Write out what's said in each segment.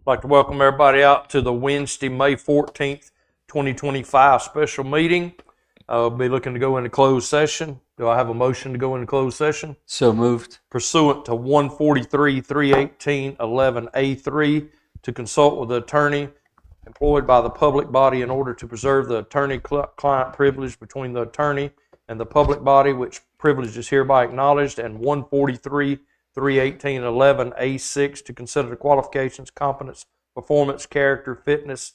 I'd like to welcome everybody out to the Wednesday, May 14th, 2025 special meeting. I'll be looking to go into closed session. Do I have a motion to go into closed session? So moved. Pursuant to 143, 318, 11A3 to consult with the attorney employed by the public body in order to preserve the attorney-client privilege between the attorney and the public body, which privilege is hereby acknowledged, and 143, 318, 11A6 to consider the qualifications, competence, performance, character, fitness,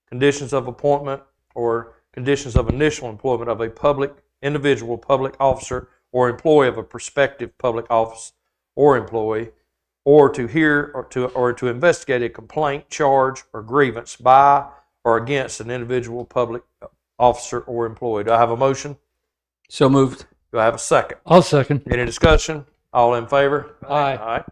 conditions of appointment, or conditions of initial employment of a public individual, public officer, or employee of a prospective public office or employee, or to hear or to investigate a complaint, charge, or grievance by or against an individual public officer or employee. Do I have a motion? So moved. Do I have a second? I'll second. Any discussion? All in favor? Aye. Aye.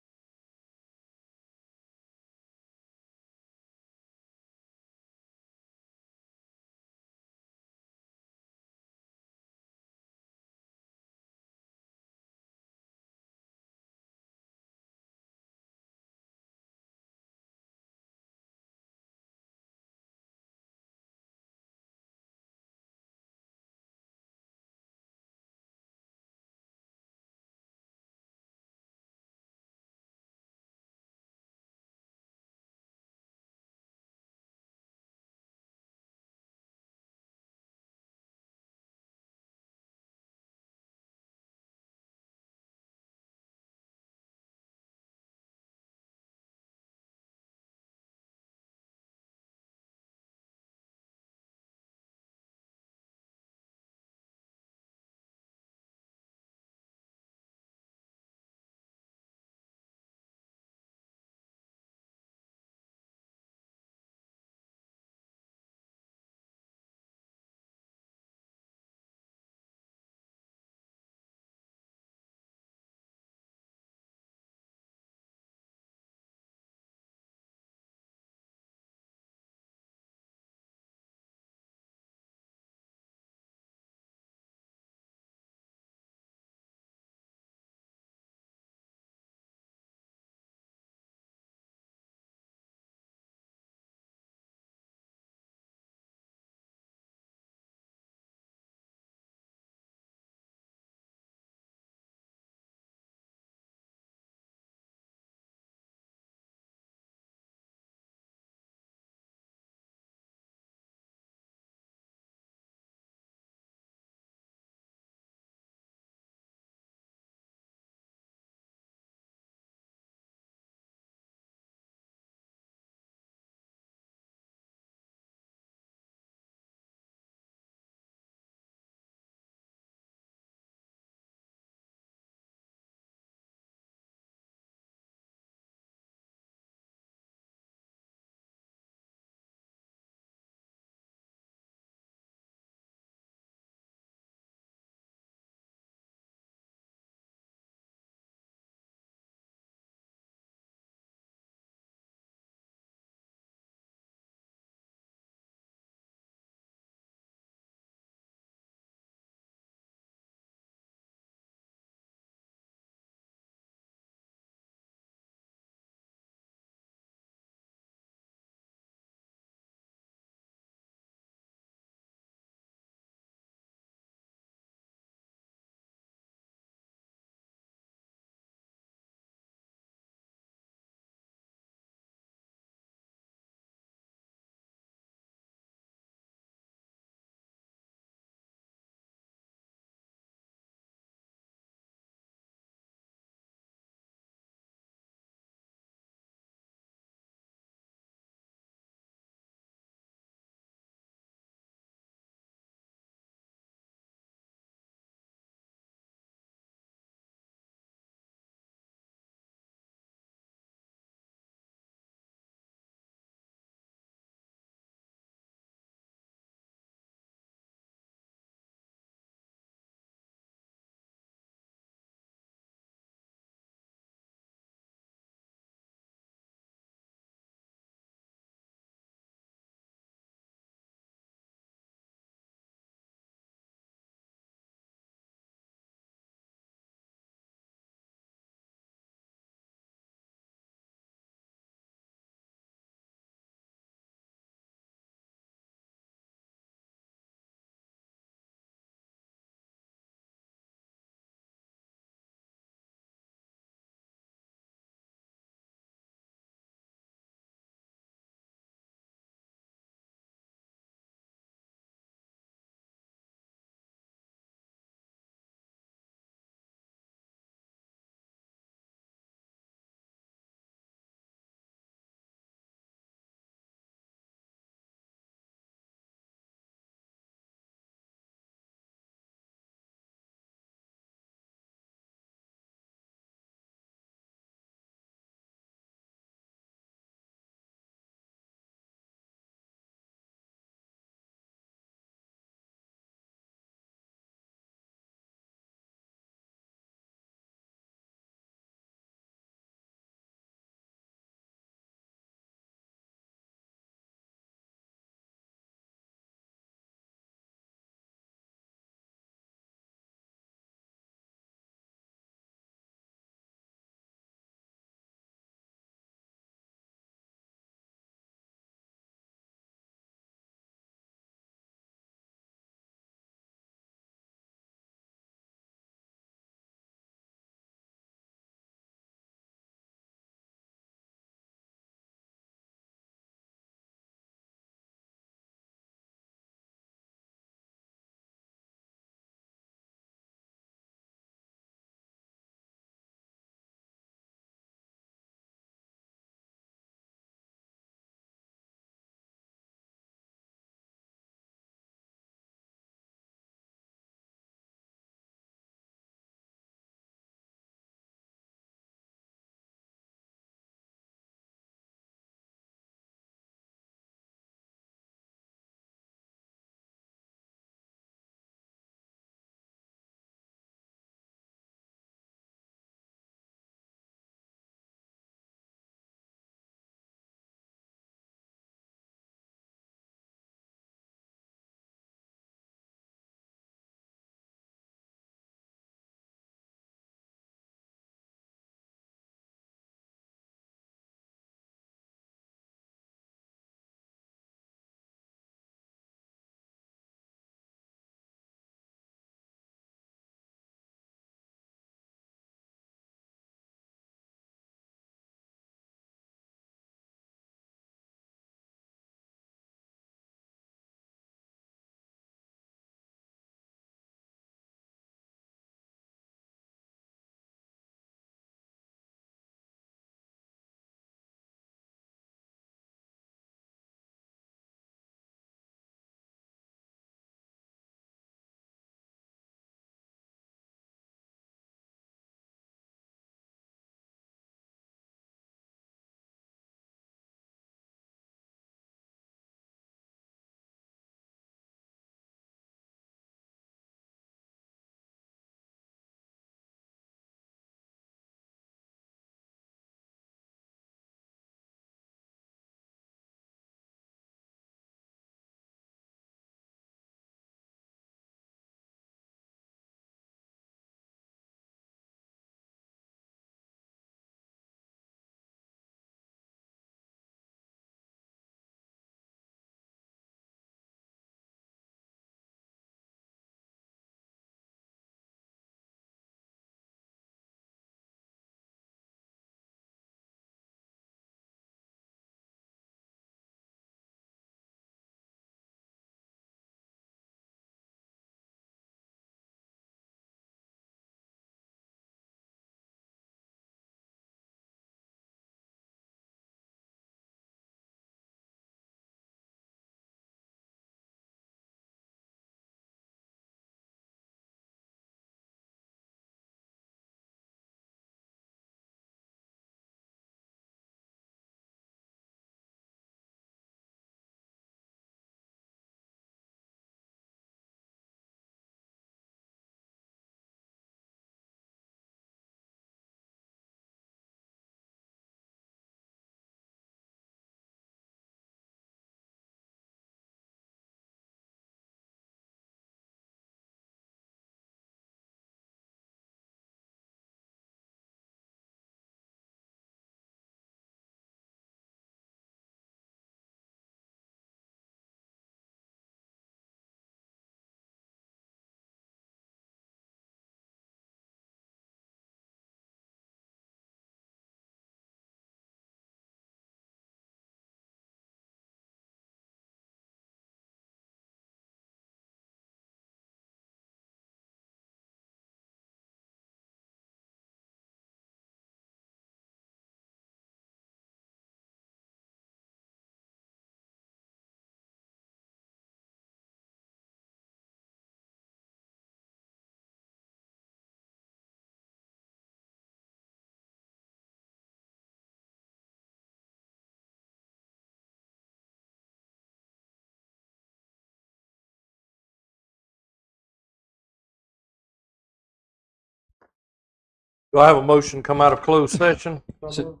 Do I have a motion to come out of closed session? So-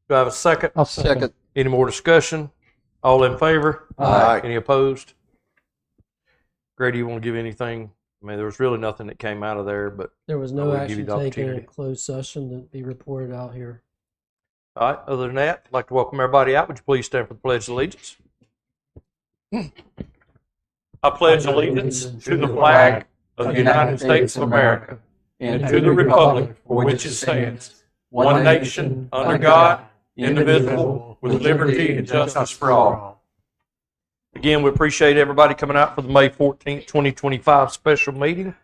Do I have a second? I'll Second. Any more discussion? All in favor? Aye. Any opposed? Grady, you want to give anything? I mean, there was really nothing that came out of there, but There was I no will give you action the taken in a opportunity. closed session to be reported out here. all right. Other than that, I'd like to welcome everybody out. Would you please stand for the Pledge of Allegiance? I pledge allegiance to the flag of the United States of America and to the republic for which it stands, one nation, under God, indivisible, with liberty and justice for all. Again, we appreciate everybody coming out for the May 14th, 2025 special meeting.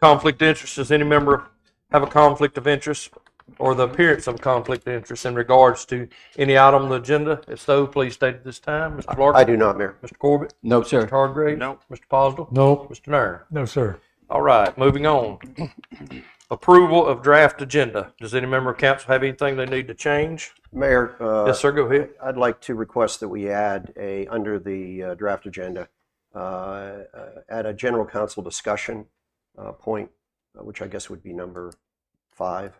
Conflict of interest, does any member have a conflict of interest or the appearance of a conflict of interest in regards to any item on the agenda? If so, please state at this time. Mr. Clark? I do not, Mayor. Mr. Corbett? No, Mr. sir. Hargrave? No. Mr. Posdell? No. Mr. Nair? No, sir. All right, moving on. Approval of draft agenda. Does any member of council have anything they need to change? Mayor, Yes, sir, go ahead. I'd like to request that we add under the draft agenda, add a general council discussion point, which I guess would be number 5.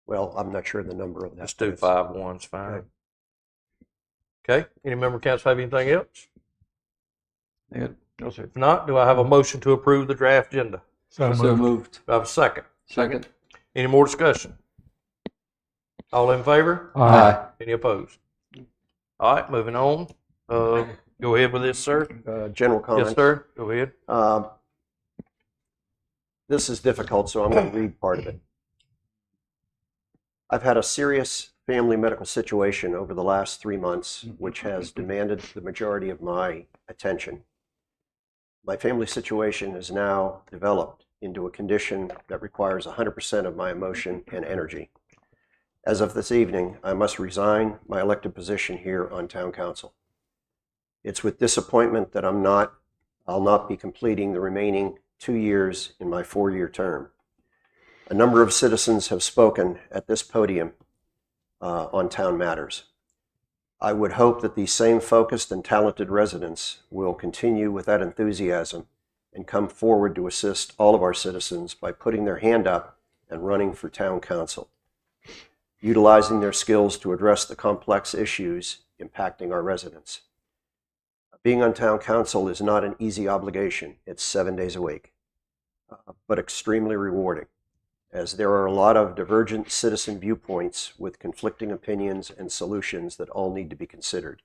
Well, I'm not sure the number of that. Let's do 5-1, it's fine. Okay, any member of council have anything else? If not, do I have a motion to approve the draft agenda? So So moved. moved. Do I have a second? Second. Any more discussion? All in favor? Aye. Any opposed? All right, moving on. Go ahead with this, sir. General comment. Yes, sir, go ahead. This is difficult, so I'm going to read part of it. I've had a serious family medical situation over the last 3 months, which has demanded the majority of my attention. My family situation has now developed into a condition that requires 100% of my emotion and energy. As of this evening, I must resign my elected position here on Town Council. It's with disappointment that I'll not be completing the remaining 2 years in my 4-year term. A number of citizens have spoken at this podium on town matters. I would hope that these same focused and talented residents will continue with that enthusiasm and come forward to assist all of our citizens by putting their hand up and running for town council, utilizing their skills to address the complex issues impacting our residents. Being on town council is not an easy obligation. It's 7 days a week, but extremely rewarding, as there are a lot of divergent citizen viewpoints with conflicting opinions and solutions that all need to be considered.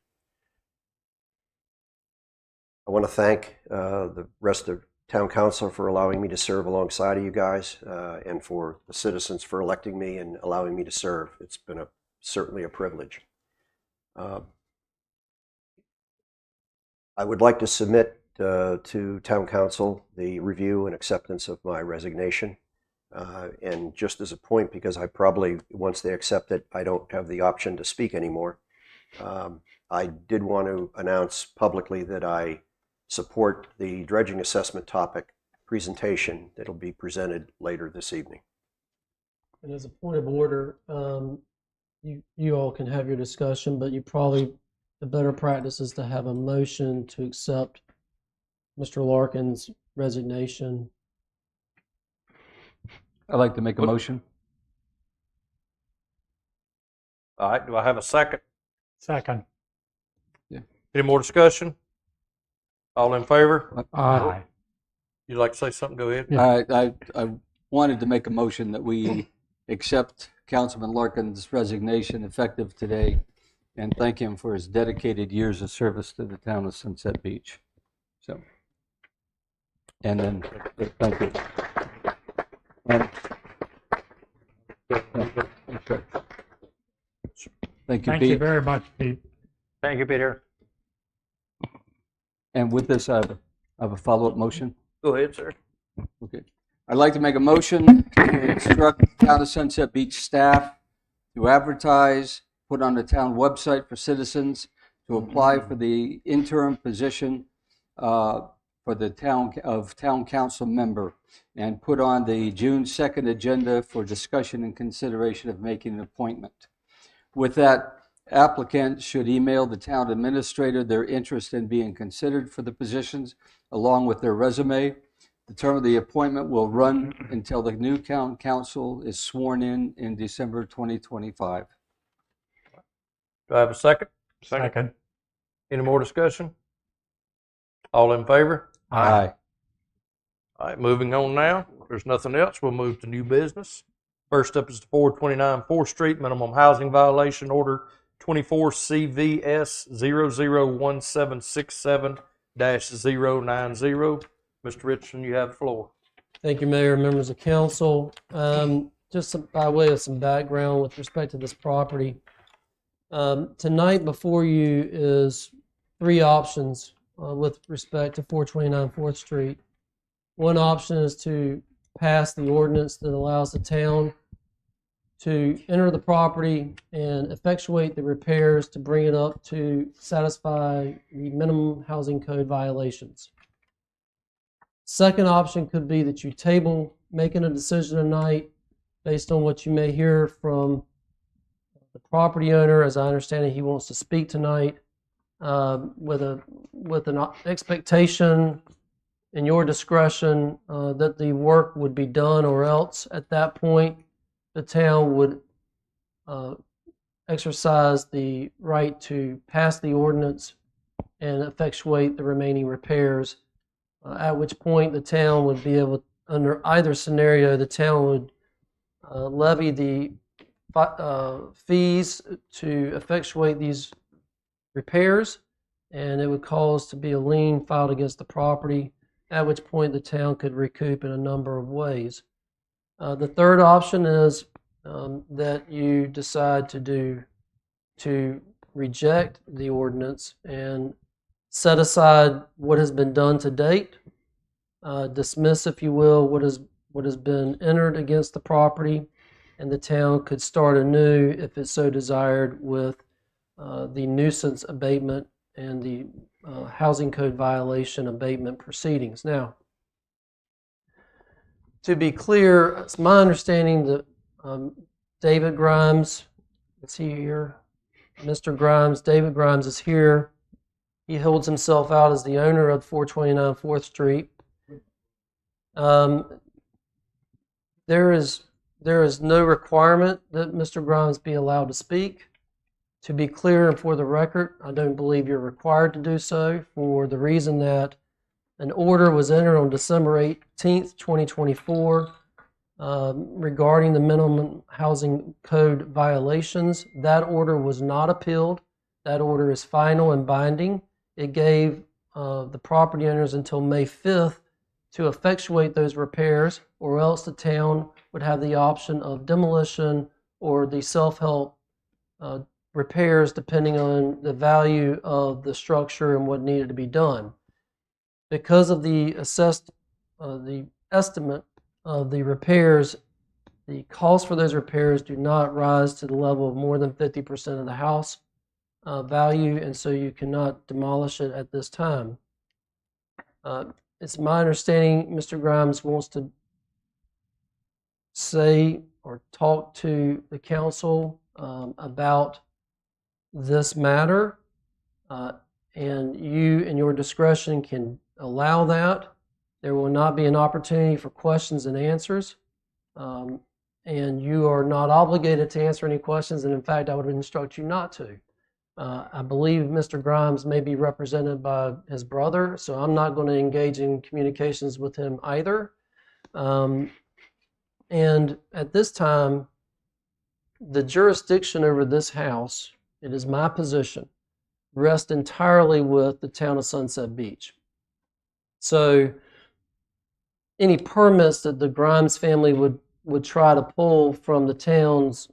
I want to thank the rest of Town Council for allowing me to serve alongside of you guys, and for the citizens for electing me and allowing me to serve. It's been certainly a privilege. I would like to submit to Town Council the review and acceptance of my resignation. And just as a point, because I probably, once they accept it, I don't have the option to speak anymore, I did want to announce publicly that I support the dredging assessment topic presentation that'll be presented later this evening. And as a point of order, you all can have your discussion, but the better practice is to have a motion to accept Mr. Larkin's resignation. I'd like to make a motion. All right, do I have a second? Second. Any more discussion? All in favor? Aye. You'd like to say something? Go ahead. I wanted to make a motion that we accept Councilman Larkin's resignation effective today and thank him for his dedicated years of service to the town of Sunset Beach. So, and then, thank you. And, okay. Thank you, Thank you Pete. very much, Pete. Thank you, Peter. And with this, I have a follow-up motion. Go ahead, sir. Okay. I'd like to make a motion to instruct Town of Sunset Beach staff to advertise, put on the town website for citizens to apply for the interim position for the town council member, and put on the June 2nd agenda for discussion and consideration of making an appointment. With that, applicants should email the town administrator their interest in being considered for the positions, along with their resume. The term of the appointment will run until the new town council is sworn in December 2025. Do I have a second? Second. Any more discussion? All in favor? Aye. All right, moving on now. If there's nothing else, we'll move to new business. First up is the 429 4th Street Minimum Housing Violation Order 24 CVS 001767-090. Mr. Richardson, you have the floor. Thank you, Mayor, members of council. By way of some background with respect to this property, tonight before you is three options with respect to 429 4th Street. One option is to pass the ordinance that allows the town to enter the property and effectuate the repairs to bring it up to satisfy the minimum housing code violations. Second option could be that you table making a decision tonight based on what you may hear from the property owner. As I understand it, he wants to speak tonight with an expectation in your discretion that the work would be done, or else at that point the town would exercise the right to pass the ordinance and effectuate the remaining repairs, at which point the town would be able, under either scenario, the town would levy the fees to effectuate these repairs, and it would cause to be a lien filed against the property, at which point the town could recoup in a number of ways. The third option is that you decide to reject the ordinance and set aside what has been done to date, dismiss, if you will, what has been entered against the property, and the town could start anew, if it so desired, with the nuisance abatement and the housing code violation abatement proceedings. Now, to be clear, it's my understanding that David Grimes, is he here? Mr. Grimes, David Grimes is here. He holds himself out as the owner of 429 4th Street. There is no requirement that Mr. Grimes be allowed to speak. To be clear and for the record, I don't believe you're required to do so, for the reason that an order was entered on December 18th, 2024 regarding the minimum housing code violations. That order was not appealed. That order is final and binding. It gave the property owners until May 5th to effectuate those repairs, or else the town would have the option of demolition or the self-help repairs, depending on the value of the structure and what needed to be done. Because of the estimate of the repairs, the cost for those repairs do not rise to the level of more than 50% of the house value, and so you cannot demolish it at this time. It's my understanding Mr. Grimes wants to say or talk to the council about this matter, and you, in your discretion, can allow that. There will not be an opportunity for questions and answers, and you are not obligated to answer any questions, and in fact I would instruct you not to. I believe Mr. Grimes may be represented by his brother, so I'm not going to engage in communications with him either. And at this time, the jurisdiction over this house, it is my position, rests entirely with the town of Sunset Beach. So any permits that the Grimes family would try to pull from the town's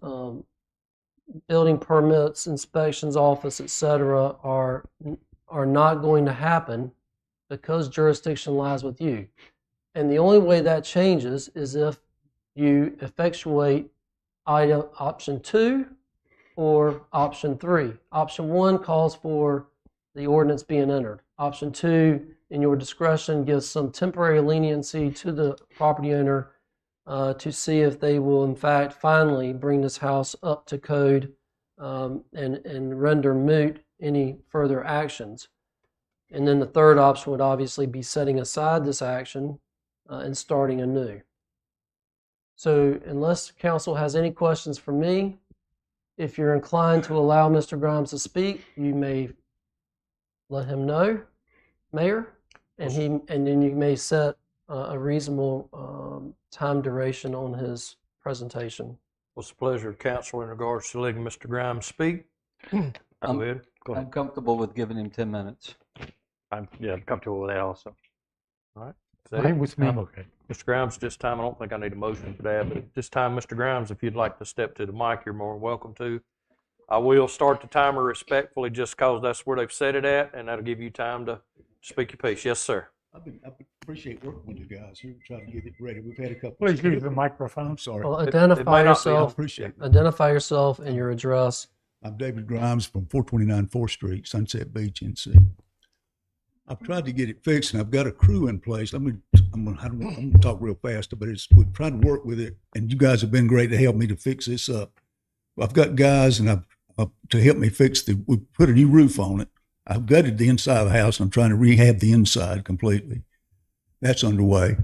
building permits, inspections office, etc., are not going to happen because jurisdiction lies with you. And the only way that changes is if you effectuate either option 2 or option 3. Option 1 calls for the ordinance being entered. Option 2, in your discretion, gives some temporary leniency to the property owner to see if they will in fact finally bring this house up to code and render moot any further actions. And then the third option would obviously be setting aside this action and starting anew. So unless council has any questions for me, if you're inclined to allow Mr. Grimes to speak, you may let him know, Mayor, and then you may set a reasonable time duration on his presentation. What's the pleasure of council in regards to letting Mr. Grimes speak? Go ahead. Go ahead. I'm comfortable with giving him 10 minutes. I'm comfortable with that also. Fine with me. Okay. Mr. Grimes, this time, I don't think I need a motion for that, but at this time, Mr. Grimes, if you'd like to step to the mic, you're more than welcome to. I will start the timer respectfully just because that's where they've set it at, and that'll give you time to speak your piece. Yes, sir. I appreciate working with you guys here, trying to get it ready. We've had a couple. Please use the microphone. I'm sorry. Well, It identify might not be. I yourself. appreciate it. Identify yourself and your address. I'm David Grimes from 429 4th Street, Sunset Beach, NC. I've tried to get it fixed, and I've got a crew in place. I'm gonna talk real fast, but we've tried to work with it, and you guys have been great to help me to fix this up. I've got guys, and to help me fix we put a new roof on it. I've gutted the inside of the house, and I'm trying to rehab the inside completely. That's underway.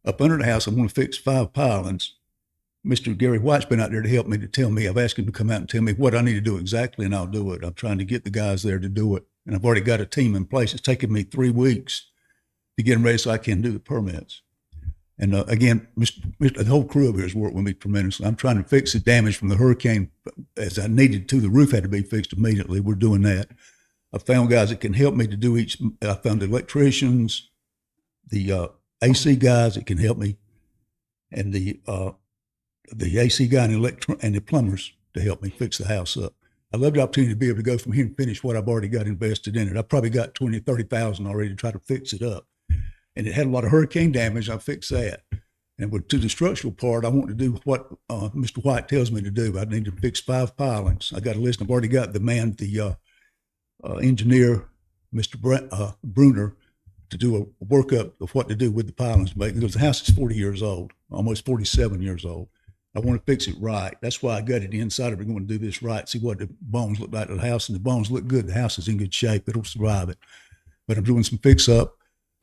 Up under the house, I'm going to fix 5 pilings. Mr. Gary White's been out there to help me, to tell me. I've asked him to come out and tell me what I need to do exactly, and I'll do it. I'm trying to get the guys there to do it. And I've already got a team in place. It's taken me 3 weeks to get them ready so I can do the permits. And again, the whole crew over here has worked with me tremendously. I'm trying to fix the damage from the hurricane as I needed to. The roof had to be fixed immediately. We're doing that. I found guys that can help me to do each. I found the electricians, the AC guys that can help me, and the AC guy and the plumbers to help me fix the house up. I love the opportunity to be able to go from here and finish what I've already got invested in it. I've probably got 20, 30,000 already to try to fix it up. And it had a lot of hurricane damage. I fixed that. And to the structural part, I want to do what Mr. White tells me to do. I need to fix 5 pilings. I got a list. I've already got the engineer, Mr. Bruner, to do a workup of what to do with the pilings. Because the house is 40 years old, almost 47 years old. I want to fix it right. That's why I gutted the inside of it. I'm going to do this right, see what the bones look like to the house. And the bones look good. The house is in good shape. It'll survive it. But I'm doing some fix up,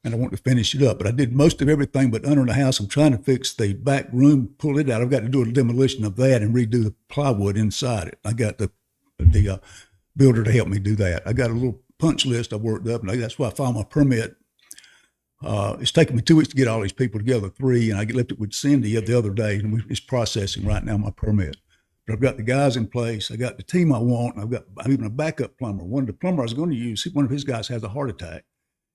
and I want to finish it up. But I did most of everything but under the house. I'm trying to fix the back room, pull it out. I've got to do a demolition of that and redo the plywood inside it. I got the builder to help me do that. I got a little punch list I worked up, and that's why I filed my permit. It's taken me 2 weeks to get all these people together, 3, and I left it with Cindy the other day, and it's processing right now my permit. But I've got the guys in place. I got the team I want. And I've got even a backup plumber. One of the plumber I was going to use, one of his guys has a heart attack,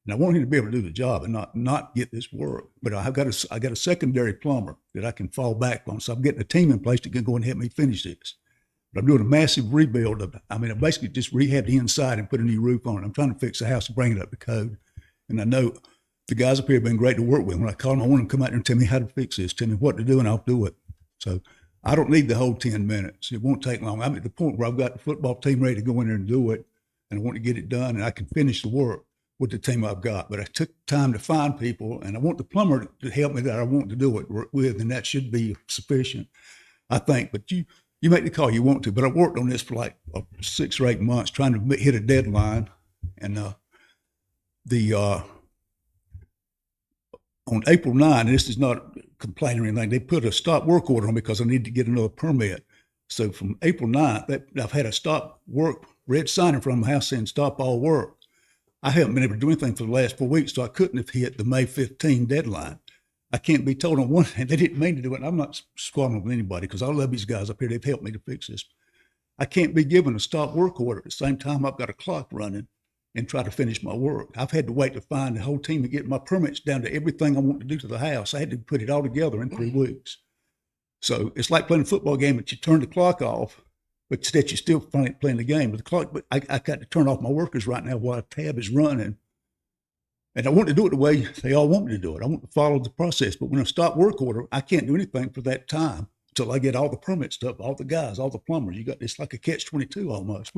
and I want him to be able to do the job and not get this work. But I got a secondary plumber that I can fall back on. So I'm getting a team in place that can go and help me finish this. But I'm doing a massive rebuild I basically just rehab the inside and put a new roof on it. I'm trying to fix the house and bring it up to code. And I know the guys up here have been great to work with. When I call them, I want them to come out there and tell me how to fix this, tell me what to do, and I'll do it. So I don't need the whole 10 minutes. It won't take long. I'm at the point where I've got the football team ready to go in there and do it, and I want to get it done, and I can finish the work with the team I've got. But I took time to find people, and I want the plumber to help me that I want to do it with, and that should be sufficient, I think. But you make the call you want to. But I worked on this for like 6 or 8 months trying to hit a deadline, and on April 9, and this is not complaining or anything, they put a stop work order on because I need to get another permit. So from April 9th, I've had a stop work, red sign in front of my house saying stop all work. I haven't been able to do anything for the last 4 weeks, so I couldn't have hit the May 15 deadline. I can't be told on one hand they didn't mean to do it. I'm not squabbling with anybody because I love these guys up here. They've helped me to fix this. I can't be given a stop work order at the same time I've got a clock running and try to finish my work. I've had to wait to find the whole team to get my permits down to everything I want to do to the house. I had to put it all together in 3 weeks. So it's like playing a football game, but you turn the clock off, but that you're still playing the game. But the clock, but I got to turn off my workers right now while a tab is running. And I want to do it the way they all want me to do it. I want to follow the process. But when I stop work order, I can't do anything for that time until I get all the permit stuff, all the guys, all the plumbers. It's like a catch-22 almost,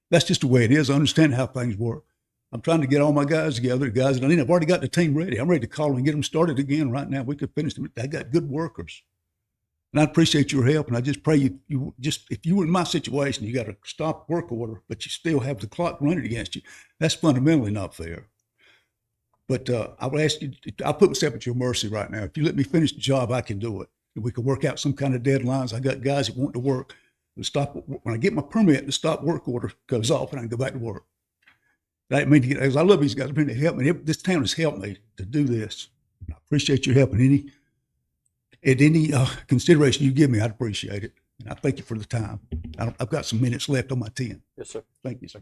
that's just the way it is. I understand how things work. I'm trying to get all my guys together, the guys that I need. I've already got the team ready. I'm ready to call them and get them started again right now. We could finish them. I got good workers. And I appreciate your help. And I just pray you if you were in my situation, you got a stop work order, but you still have the clock running against you. That's fundamentally not fair. But I would ask you, I'll put myself at your mercy right now. If you let me finish the job, I can do it. If we can work out some kind of deadlines. I got guys that want to work. When I get my permit, the stop work order goes off and I can go back to work. I mean, I love these guys. They help me. This town has helped me to do this. I appreciate your help. And any consideration you give me, I'd appreciate it. And I thank you for the time. I've got some minutes left on my 10. Yes, sir. Thank you, sir.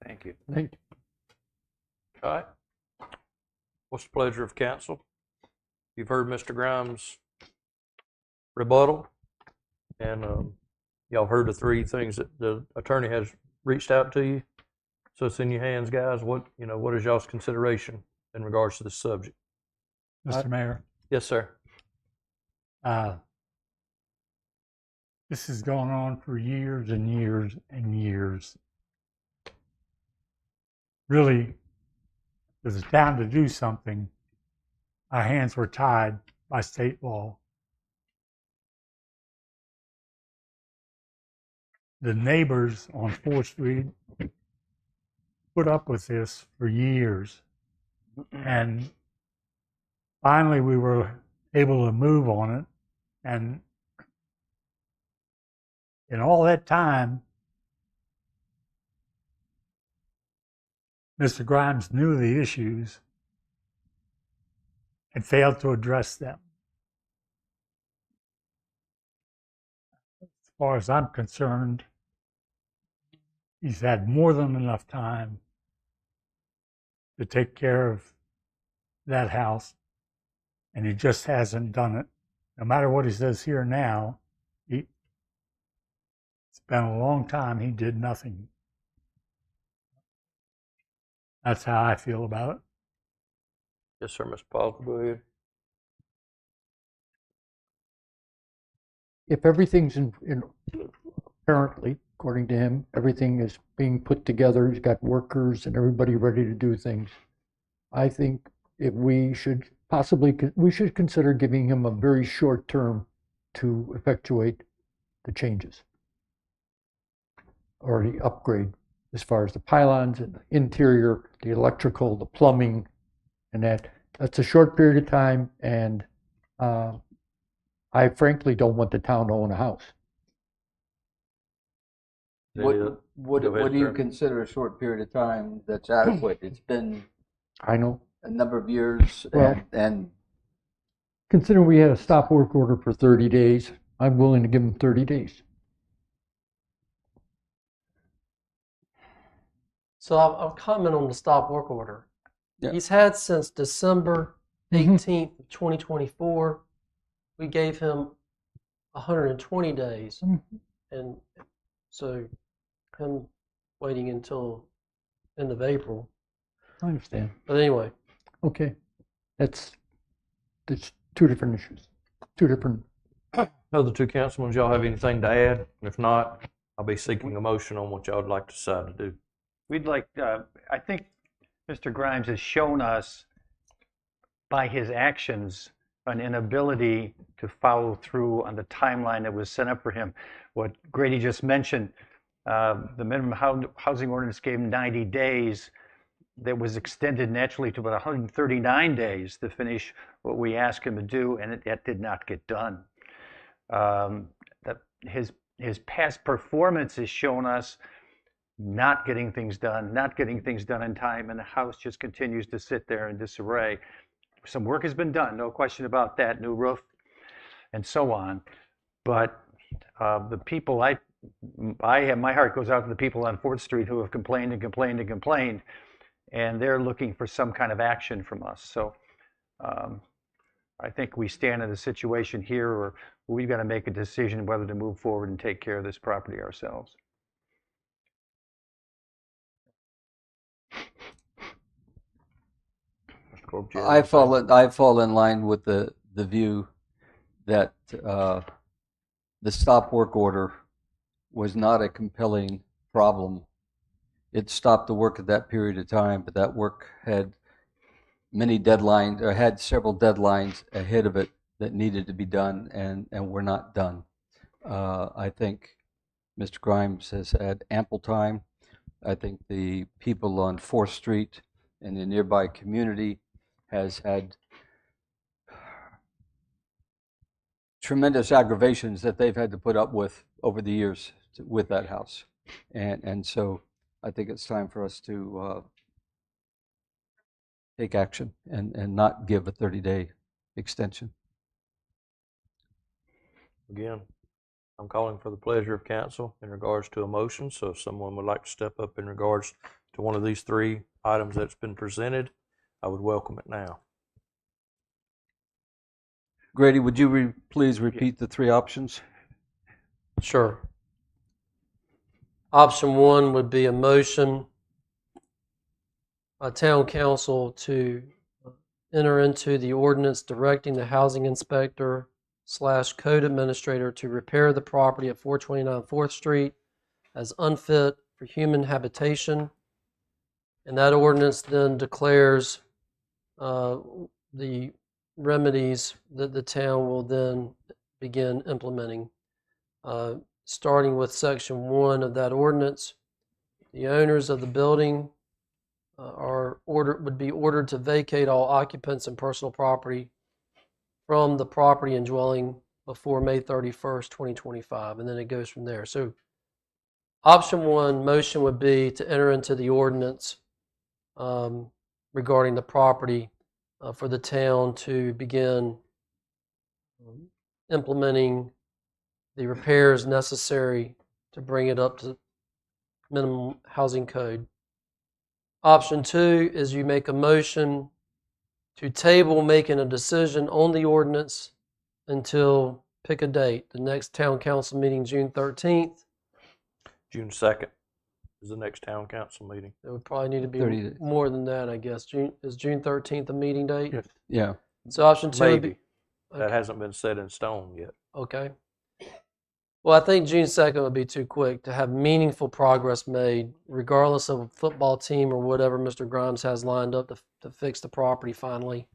Thank you. All right. What's the pleasure of council? You've heard Mr. Grimes' rebuttal, and y'all heard the three things that the attorney has reached out to you. So it's in your hands, guys. What is y'all's consideration in regards to this subject? Mr. Mayor, Yes, sir. this has gone on for years and years and years. Really, for the town to do something, our hands were tied by state law. The neighbors on 4th Street put up with this for years. And finally, we were able to move on it. And in all that time, Mr. Grimes knew the issues and failed to address them. As far as I'm concerned, he's had more than enough time to take care of that house, and he just hasn't done it. No matter what he says here now, it's been a long time he did nothing. That's how I feel about it. Yes, sir, Mr. Paul. Go ahead. If everything's apparently, according to him, everything is being put together, he's got workers and everybody ready to do things, I think if we should consider giving him a very short term to effectuate the changes or the upgrade as far as the pylons and the interior, the electrical, the plumbing, and that's a short period of time, and I frankly don't want the town to own a house. What Go ahead, do you sir. consider a short period of time that's adequate? It's been I know. a number of years, Well- and Considering we had a stop work order for 30 days, I'm willing to give him 30 days. So I'll comment on the stop work order. Yeah. He's had since December Mhm. 18th, 2024. We gave him 120 days. Mhm. And so him waiting until end of April. I understand. But anyway, Okay. That's two different issues. Two different. Other two councilmen, y'all have anything to add? If not, I'll be seeking a motion on what y'all would like to decide to do. We'd like, I think Mr. Grimes has shown us by his actions an inability to follow through on the timeline that was set up for him. What Grady just mentioned, the minimum housing ordinance gave him 90 days. That was extended naturally to about 139 days to finish what we asked him to do, and that did not get done. That his past performance has shown us not getting things done in time, and the house just continues to sit there in disarray. Some work has been done, no question about that, new roof and so on. But the people my heart goes out to the people on 4th Street who have complained and complained and complained, and they're looking for some kind of action from us. So I think we stand in a situation here where we've got to make a decision whether to move forward and take care of this property ourselves. Mr. Corbett, you have I fall in line with the view that the stop work order was not a compelling problem. It stopped the work at that period of time, but that work had many deadlines, or had several deadlines ahead of it that needed to be done and were not done. I think Mr. Grimes has had ample time. I think the people on 4th Street and the nearby community has had tremendous aggravations that they've had to put up with over the years with that house. And so I think it's time for us to take action and not give a 30-day extension. Again, I'm calling for the pleasure of council in regards to a motion. So if someone would like to step up in regards to one of these three items that's been presented, I would welcome it now. Grady, would you please repeat the three options? Sure. Option one would be a motion by town council to enter into the ordinance directing the housing inspector / code administrator to repair the property at 429 4th Street as unfit for human habitation. And that ordinance then declares the remedies that the town will then begin implementing. Starting with section 1 of that ordinance, the owners of the building would be ordered to vacate all occupants and personal property from the property and dwelling before May 31st, 2025, and then it goes from there. So option 1 motion would be to enter into the ordinance regarding the property for the town to begin implementing the repairs necessary to bring it up to minimum housing code. Option 2 is you make a motion to table making a decision on the ordinance until pick a date. The next town council meeting, June 13th. June 2nd is the next town council meeting. It would probably need to be 30 days. more than that, I guess. Is June 13th a meeting date? Yes. Yeah. So option 2 would Maybe. be, That hasn't been set in stone yet. okay. Well, I think June 2nd would be too quick to have meaningful progress made, regardless of a football team or whatever Mr. Grimes has lined up to fix the property finally.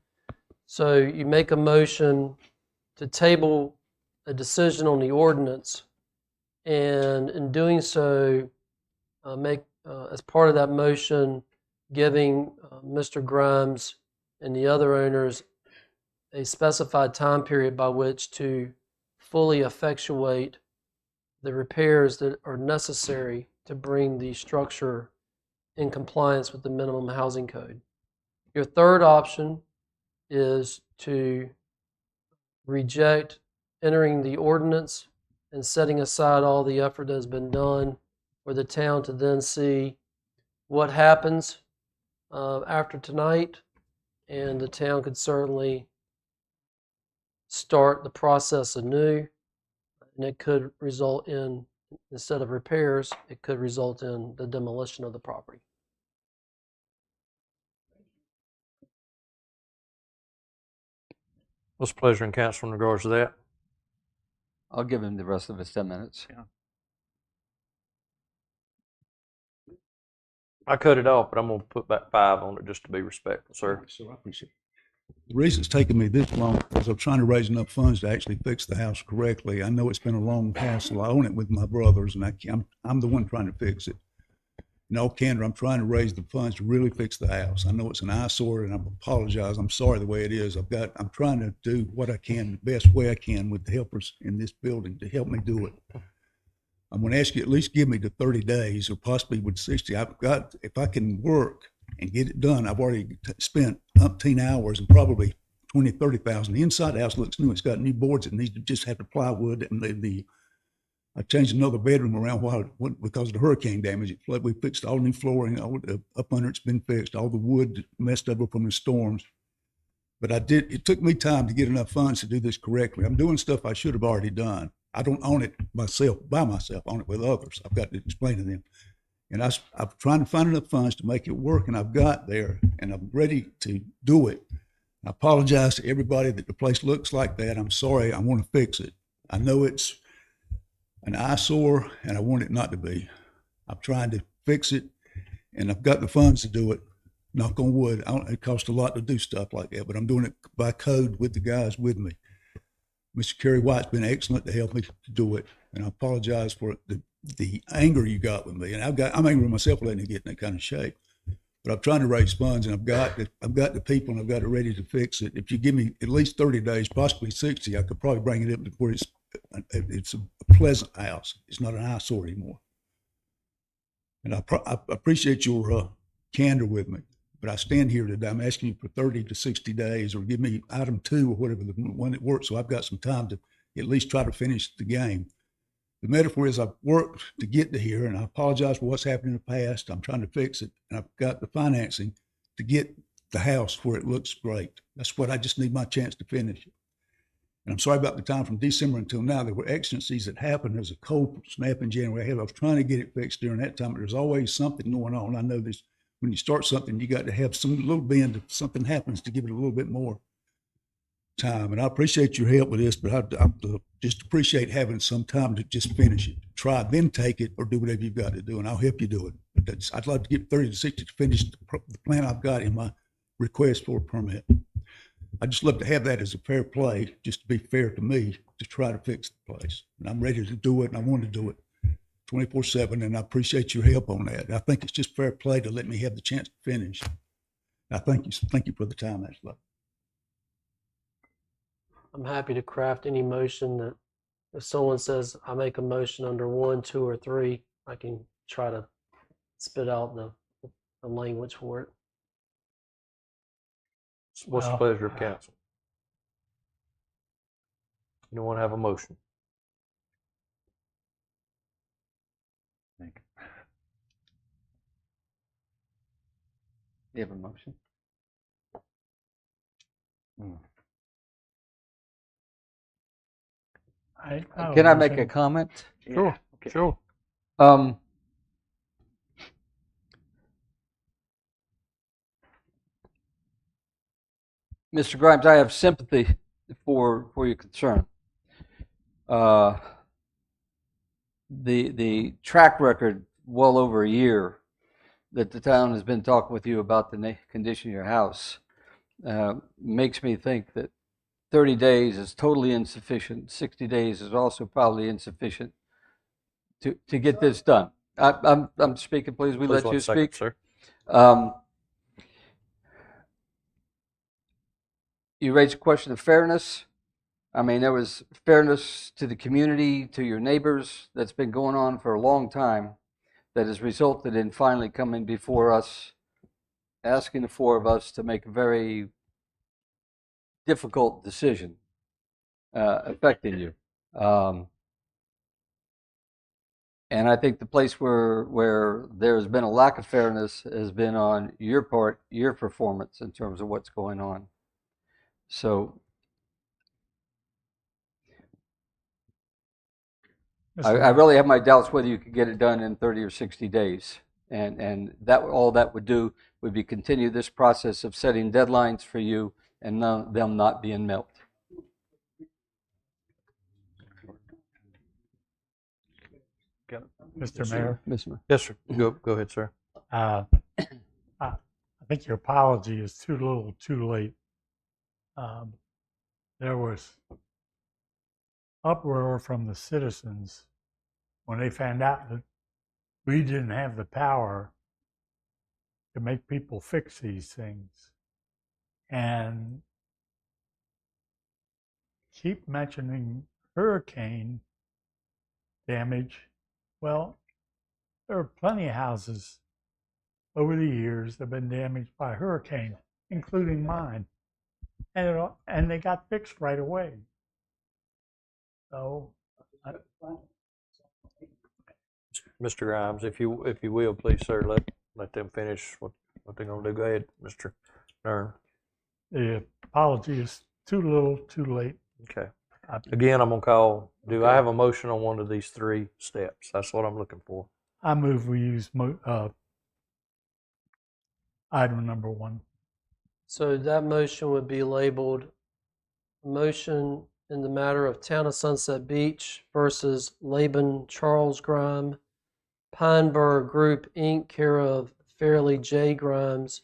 So you make a motion to table a decision on the ordinance, and in doing so, make as part of that motion, giving Mr. Grimes and the other owners a specified time period by which to fully effectuate the repairs that are necessary to bring the structure in compliance with the minimum housing code. Your third option is to reject entering the ordinance and setting aside all the effort that has been done for the town to then see what happens after tonight, and the town could certainly start the process anew. And it could result in, instead of repairs, it could result in the demolition of the property. What's the pleasure in council in regards to that? I'll give him the rest of his 10 minutes. I cut it off, but I'm going to put back 5 on it just to be respectful, sir. So I appreciate it. The reason it's taken me this long is I'm trying to raise enough funds to actually fix the house correctly. I know it's been a long hassle. I own it with my brothers, and I'm the one trying to fix it. In all candor, I'm trying to raise the funds to really fix the house. I know it's an eyesore, and I apologize. I'm sorry the way it is. I'm trying to do what I can, the best way I can with the helpers in this building to help me do it. I'm going to ask you at least give me the 30 days or possibly with 60. If I can work and get it done, I've already spent umpteen hours and probably 20, 30,000. The inside of the house looks new. It's got new boards. It needs to just have the plywood, and I changed another bedroom around because of the hurricane damage. We fixed all new flooring. All the up under it's been fixed. All the wood messed up from the storms. But it took me time to get enough funds to do this correctly. I'm doing stuff I should have already done. I don't own it by myself. I own it with others. I've got to explain to them. And I'm trying to find enough funds to make it work, and I've got there, and I'm ready to do it. I apologize to everybody that the place looks like that. I'm sorry. I want to fix it. I know it's an eyesore, and I want it not to be. I'm trying to fix it, and I've got the funds to do it. Knock on wood. It costs a lot to do stuff like that, but I'm doing it by code with the guys with me. Mr. Kerry White's been excellent to help me to do it, and I apologize for the anger you got with me. And I'm angry with myself letting it get in that kind of shape. But I'm trying to raise funds, and I've got the people, and I've got it ready to fix it. If you give me at least 30 days, possibly 60, I could probably bring it up to where it's a pleasant house. It's not an eyesore anymore. And I appreciate your candor with me. But I stand here today, I'm asking you for 30 to 60 days, or give me item 2 or whatever, the one that works, so I've got some time to at least try to finish the game. The metaphor is I've worked to get to here, and I apologize for what's happened in the past. I'm trying to fix it, and I've got the financing to get the house where it looks great. That's what I just need my chance to finish it. And I'm sorry about the time from December until now. There were exigencies that happened. There's a cold snap in January. I was trying to get it fixed during that time, but there's always something going on. I know this. When you start something, you got to have some little bend if something happens to give it a little bit more time. And I appreciate your help with this, but I just appreciate having some time to just finish it. Try, then take it, or do whatever you've got to do, and I'll help you do it. But I'd like to get 30 to 60 to finish the plan I've got in my request for a permit. I just love to have that as a fair play, just to be fair to me, to try to fix the place. And I'm ready to do it, and I want to do it 24/7, and I appreciate your help on that. I think it's just fair play to let me have the chance to finish. I thank you for the time, Ashley. I'm happy to craft any motion that if someone says I make a motion under 1, 2, or 3, I can try to spit out the language for it. What's the Well, pleasure of council? Anyone have a motion? You have a motion? Can I make a comment? Sure, sure. Mr. Grimes, I have sympathy for your concern. The track record, well over a year, that the town has been talking with you about the condition of your house, makes me think that 30 days is totally insufficient. 60 days is also probably insufficient to get this done. I'm speaking, please. We let you speak, sir. You raised a question of fairness. I mean, there was fairness to the community, to your neighbors, that's been going on for a long time, that has resulted in finally coming before us, asking the 4 of us to make a very difficult decision affecting you. And I think the place where there's been a lack of fairness has been on your part, your performance in terms of what's going on. So I really have my doubts whether you could get it done in 30 or 60 days. And that all that would do would be continue this process of setting deadlines for you and them not being met. Mr. Mayor, Yes, sir. Go ahead, sir. I think your apology is too little, too late. There was uproar from the citizens when they found out that we didn't have the power to make people fix these things. And keep mentioning hurricane damage. Well, there are plenty of houses over the years that have been damaged by hurricane, including mine. And they got fixed right away. So, Mr. Grimes, if you will, please, sir, let them finish what they're going to do. Go ahead, Mr. Nern. the apology is too little, too late. Okay. Again, I'm going to call, do I have a motion on one of these 3 steps? That's what I'm looking for. I move we use item number 1. So that motion would be labeled motion in the matter of Town of Sunset Beach versus Laban Charles Grime, Pineberg Group, Inc., care of Fairleigh J. Grimes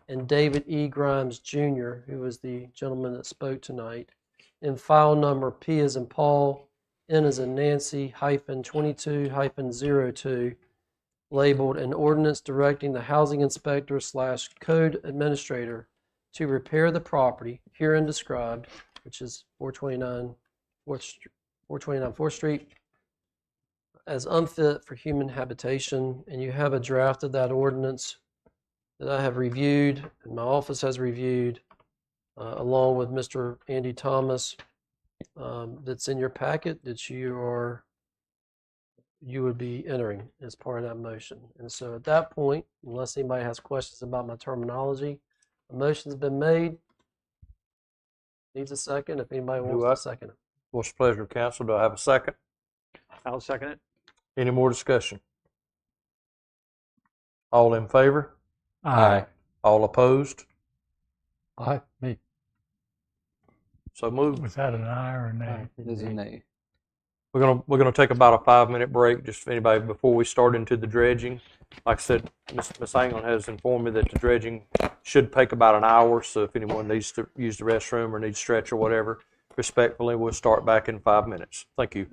and David E. Grimes, Jr., who was the gentleman that spoke tonight, in file number P as in Paul, N as in Nancy, -22-02, labeled an ordinance directing the housing inspector / code administrator to repair the property herein described, which is 429 4th Street, as unfit for human habitation. And you have a draft of that ordinance that I have reviewed and my office has reviewed, along with Mr. Andy Thomas, that's in your packet that you would be entering as part of that motion. And so at that point, unless anybody has questions about my terminology, a motion's been made. Needs a second if anybody Do wants I? to second it. What's the pleasure of council? Do I have a second? I'll second it. Any more discussion? All in favor? All opposed? Me. So moved. Was that an aye or a nay? There's a nay. We're gonna take about a 5-minute break, just for anybody, before we start into the dredging. Like I said, Ms. Anglin has informed me that the dredging should take about an hour, so if anyone needs to use the restroom or needs stretch or whatever, respectfully, we'll start back in 5 minutes. Thank you.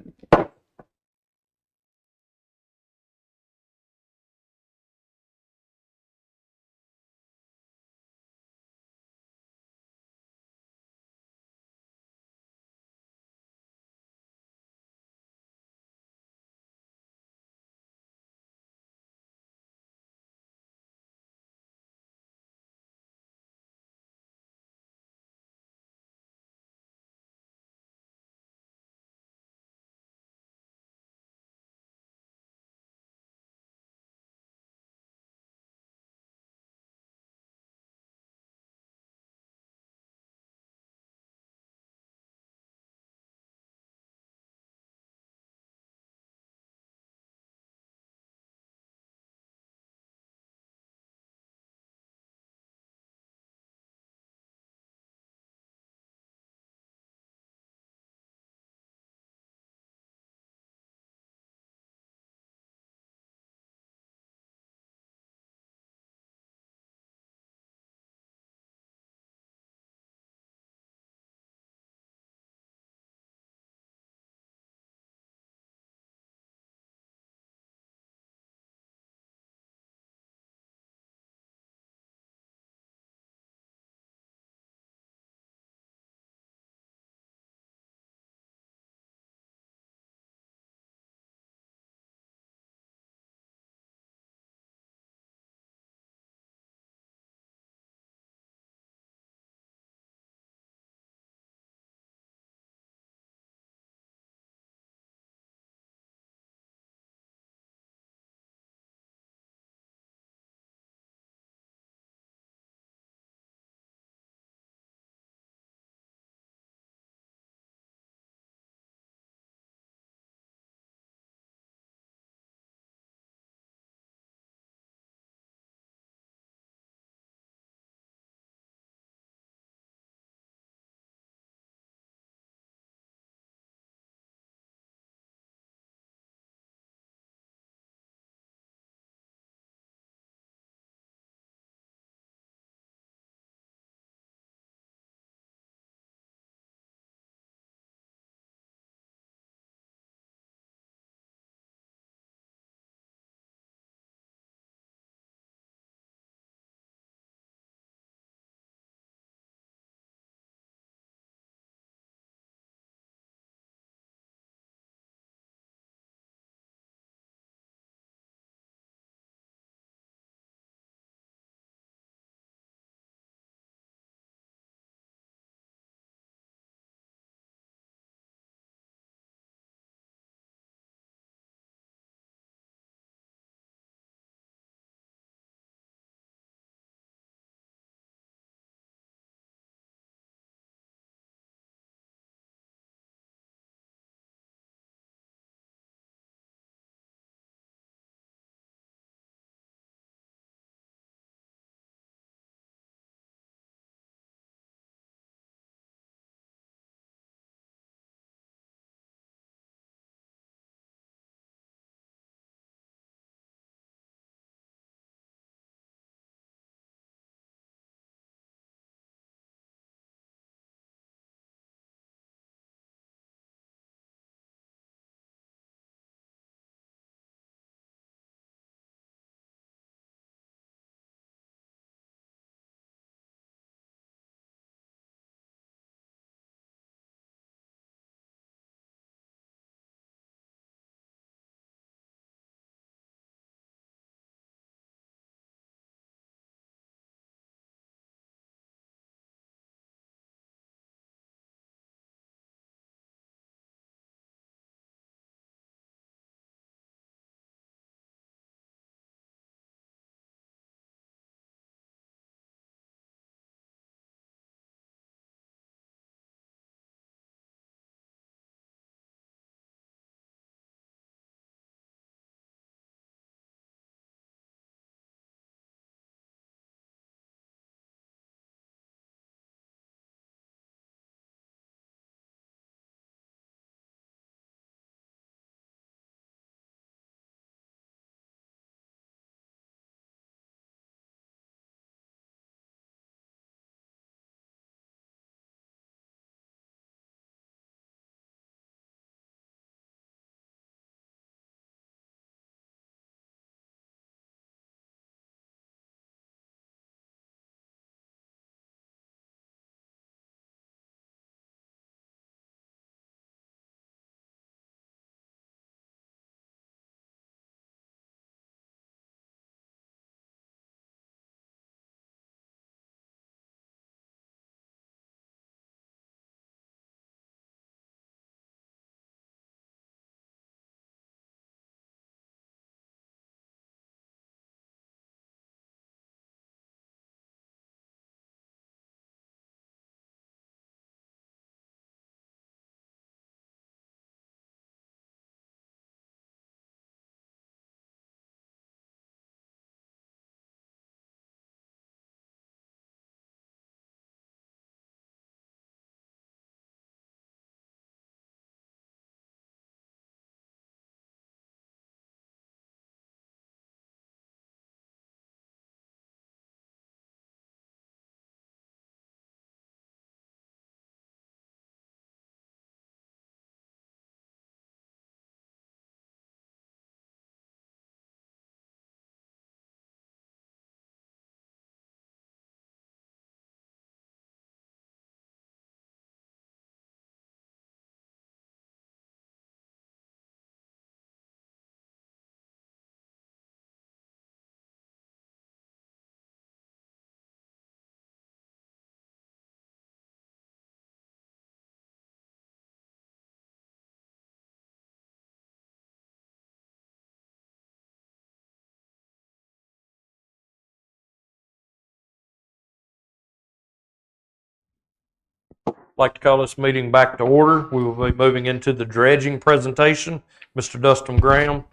like to call this meeting back to order. We will be moving into the dredging presentation. Mr. Dustin Graham,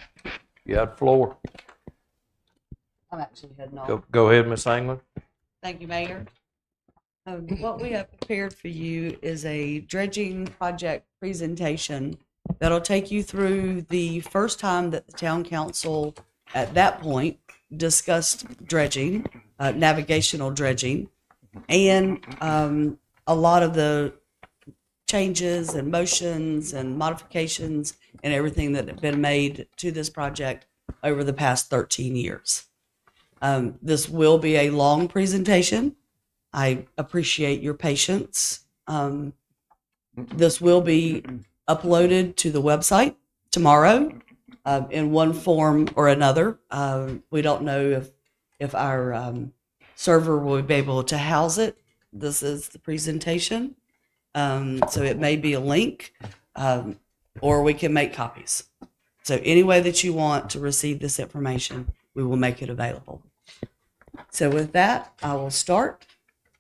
you have the floor. I'm actually heading off. Go ahead, Ms. Anglin. Thank you, Mayor. What we have prepared for you is a dredging project presentation that'll take you through the first time that the town council at that point discussed dredging, navigational dredging, and a lot of the changes and motions and modifications and everything that have been made to this project over the past 13 years. This will be a long presentation. I appreciate your patience. This will be uploaded to the website tomorrow in one form or another. We don't know if our server will be able to house it. This is the presentation. So it may be a link, or we can make copies. So any way that you want to receive this information, we will make it available. So with that, I will start.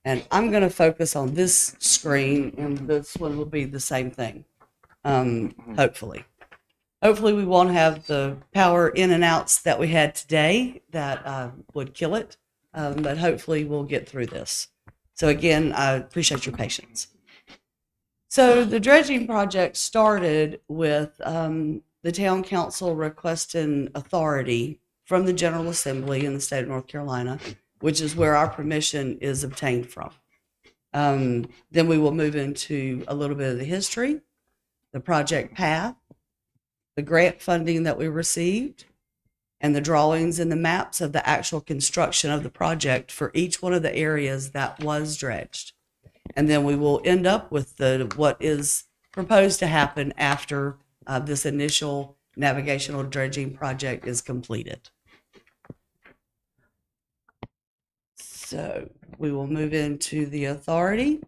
And I'm going to focus on this screen, and this one will be the same thing, hopefully. Hopefully we won't have the power in and outs that we had today that would kill it, but hopefully we'll get through this. So again, I appreciate your patience. So the dredging project started with the town council requesting authority from the General Assembly in the state of North Carolina, which is where our permission is obtained from. Then we will move into a little bit of the history, the project path, the grant funding that we received, and the drawings and the maps of the actual construction of the project for each one of the areas that was dredged. And then we will end up with what is proposed to happen after this initial navigational dredging project is completed. So we will move into the authority.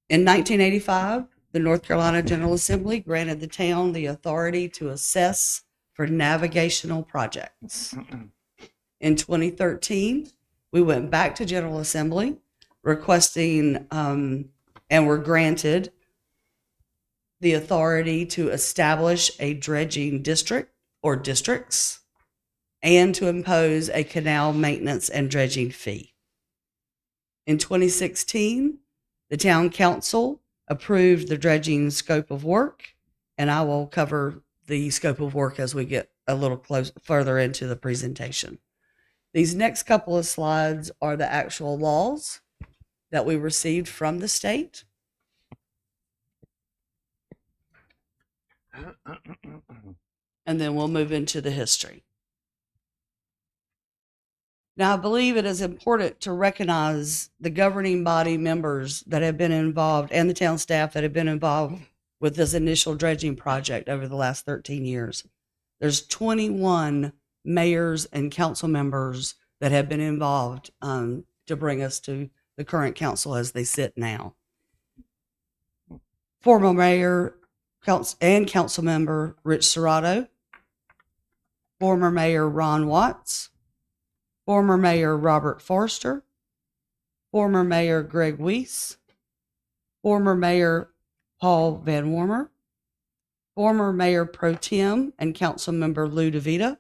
In 1985, the North Carolina General Assembly granted the town the authority to assess for navigational projects. In 2013, we went back to General Assembly requesting and were granted the authority to establish a dredging district or districts and to impose a canal maintenance and dredging fee. In 2016, the town council approved the dredging scope of work, and I will cover the scope of work as we get a little further into the presentation. These next couple of slides are the actual laws that we received from the state. And then we'll move into the history. Now, I believe it is important to recognize the governing body members that have been involved and the town staff that have been involved with this initial dredging project over the last 13 years. There's 21 mayors and council members that have been involved to bring us to the current council as they sit now. Former mayor and council member Rich Serrato, former mayor Ron Watts, former Mayor Robert Forster, former Mayor Greg Weiss, former Mayor Paul Van Wormer, former Mayor Pro Tem and Councilmember Lou DeVita,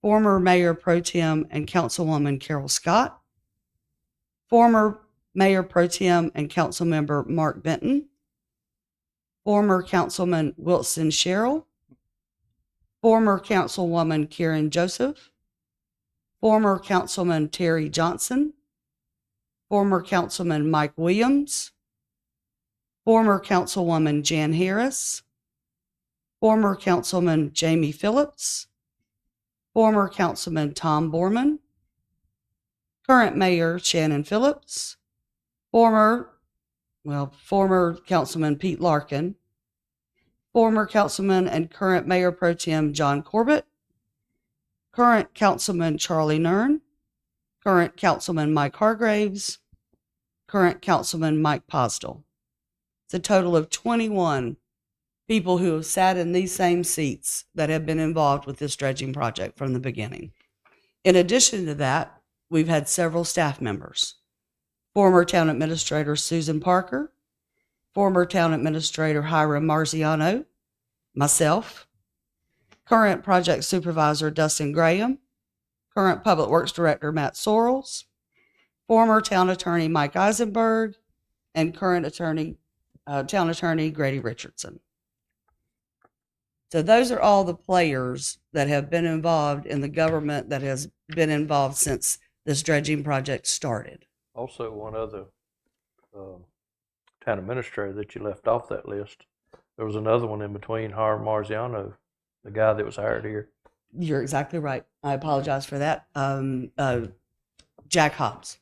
former Mayor Pro Tem and Councilwoman Carol Scott, former Mayor Pro Tem and Councilmember Mark Benton, former Councilman Wilson Sherrill, former Councilwoman Karen Joseph, former Councilman Terry Johnson, former Councilman Mike Williams, former Councilwoman Jan Harris, former Councilman Jamie Phillips, former Councilman Tom Borman, current Mayor Shannon Phillips, former Councilman Pete Larkin, former Councilman and current Mayor Pro Tem John Corbett, current Councilman Charlie Nern, current Councilman Mike Hargraves, current Councilman Mike Posdel. It's a total of 21 people who have sat in these same seats that have been involved with this dredging project from the beginning. In addition to that, we've had several staff members. Former Town Administrator Susan Parker, former town administrator Hiram Marziano, myself, current project supervisor Dustin Graham, current public works director Matt Sorrells, former town attorney Mike Eisenberg, and current town attorney Grady Richardson. So those are all the players that have been involved in the government that has been involved since this dredging project started. Also, one other town administrator that you left off that list. There was another one in between, Hiram Marziano, the guy that was hired here. You're exactly right. I apologize for that. Jack Hobbs.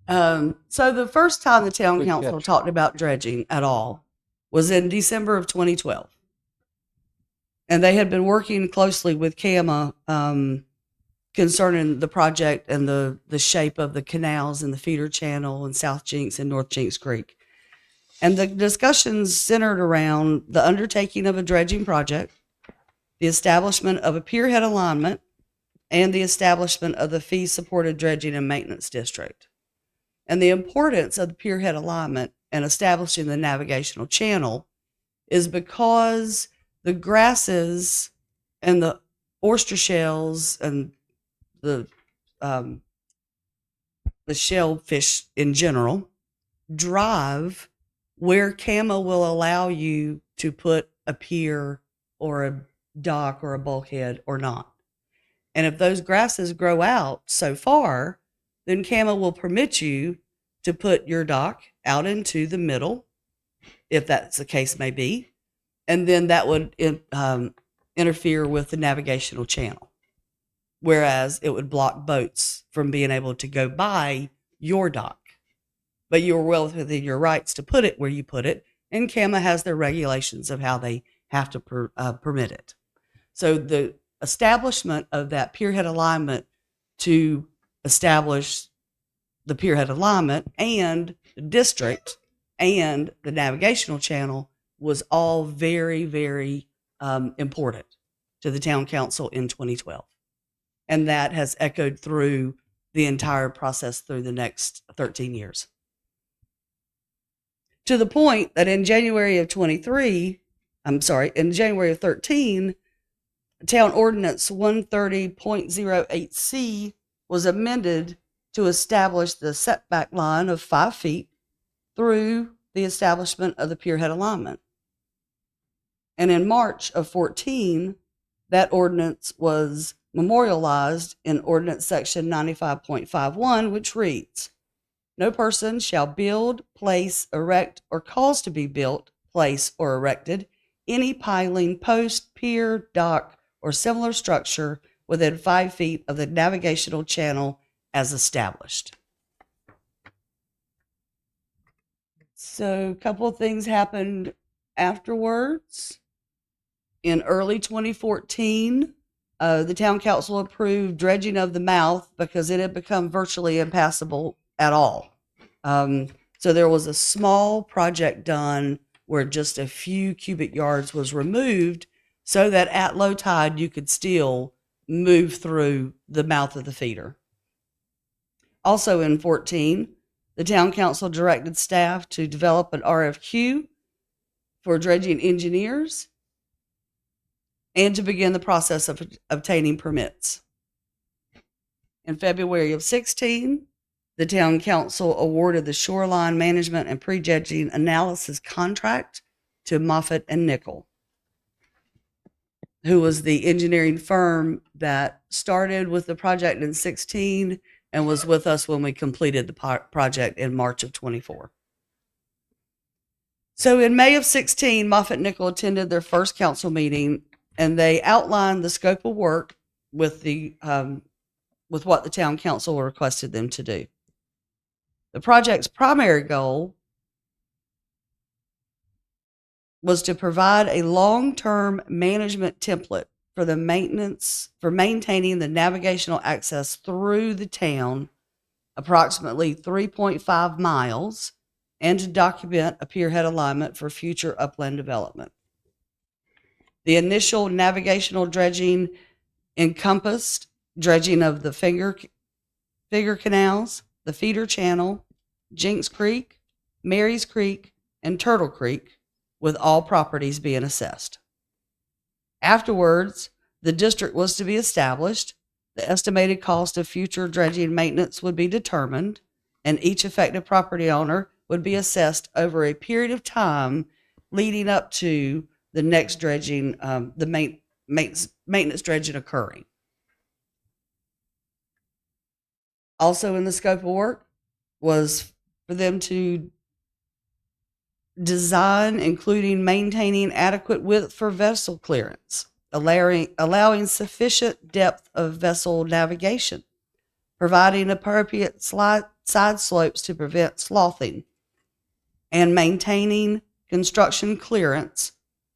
So the first time the town Good council catch. talked about dredging at all was in December of 2012. And they had been working closely with CAMA concerning the project and the shape of the canals and the feeder channel and South Jinks and North Jinks Creek. And the discussions centered around the undertaking of a dredging project, the establishment of a pierhead alignment, and the establishment of the fee-supported dredging and maintenance district. And the importance of the pierhead alignment and establishing the navigational channel is because the grasses and the oyster shells and the shellfish in general drive where CAMA will allow you to put a pier or a dock or a bulkhead or not. And if those grasses grow out so far, then CAMA will permit you to put your dock out into the middle, if that's the case may be, and then that would interfere with the navigational channel, whereas it would block boats from being able to go by your dock. But you're well within your rights to put it where you put it, and CAMA has their regulations of how they have to permit it. So the establishment of that pierhead alignment to establish the pierhead alignment and the district and the navigational channel was all very, very important to the town council in 2012. And that has echoed through the entire process through the next 13 years. To the point that in January of 13, Town Ordinance 130.08C was amended to establish the setback line of 5 feet through the establishment of the pierhead alignment. And in March of 14, that ordinance was memorialized in Ordinance Section 95.51, which reads, "No person shall build, place, erect, or cause to be built, place, or erected any piling, post, pier, dock, or similar structure within 5 feet of the navigational channel as established." So a couple of things happened afterwards. In early 2014, the town council approved dredging of the mouth because it had become virtually impassable at all. So there was a small project done where just a few cubic yards was removed so that at low tide you could still move through the mouth of the feeder. Also in 14, the town council directed staff to develop an RFQ for dredging engineers and to begin the process of obtaining permits. In February of 16, the town council awarded the shoreline management and pre-dredging analysis contract to Moffitt and Nickel, who was the engineering firm that started with the project in 16 and was with us when we completed the project in March of 24. So in May of 16, Moffitt and Nickel attended their first council meeting, and they outlined the scope of work with what the town council requested them to do. The project's primary goal was to provide a long-term management template for maintaining the navigational access through the town, approximately 3.5 miles, and to document a pierhead alignment for future upland development. The initial navigational dredging encompassed dredging of the finger canals, the feeder channel, Jinks Creek, Marys Creek, and Turtle Creek, with all properties being assessed. Afterwards, the district was to be established, the estimated cost of future dredging maintenance would be determined, and each affected property owner would be assessed over a period of time leading up to the next dredging, the maintenance dredging occurring. Also in the scope of work was for them to design, including maintaining adequate width for vessel clearance, allowing sufficient depth of vessel navigation, providing appropriate side slopes to prevent sloughing, and maintaining construction clearance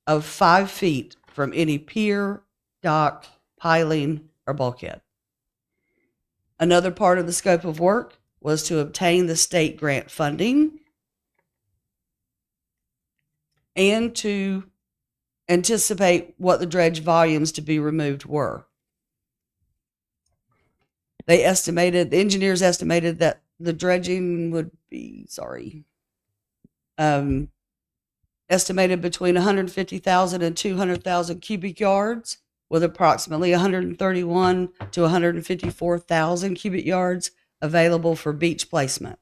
of 5 feet from any pier, dock, piling, or bulkhead. Another part of the scope of work was to obtain the state grant funding and to anticipate what the dredge volumes to be removed were. The engineers estimated that the dredging would be, estimated between 150,000 and 200,000 cubic yards, with approximately 131 to 154,000 cubic yards available for beach placement,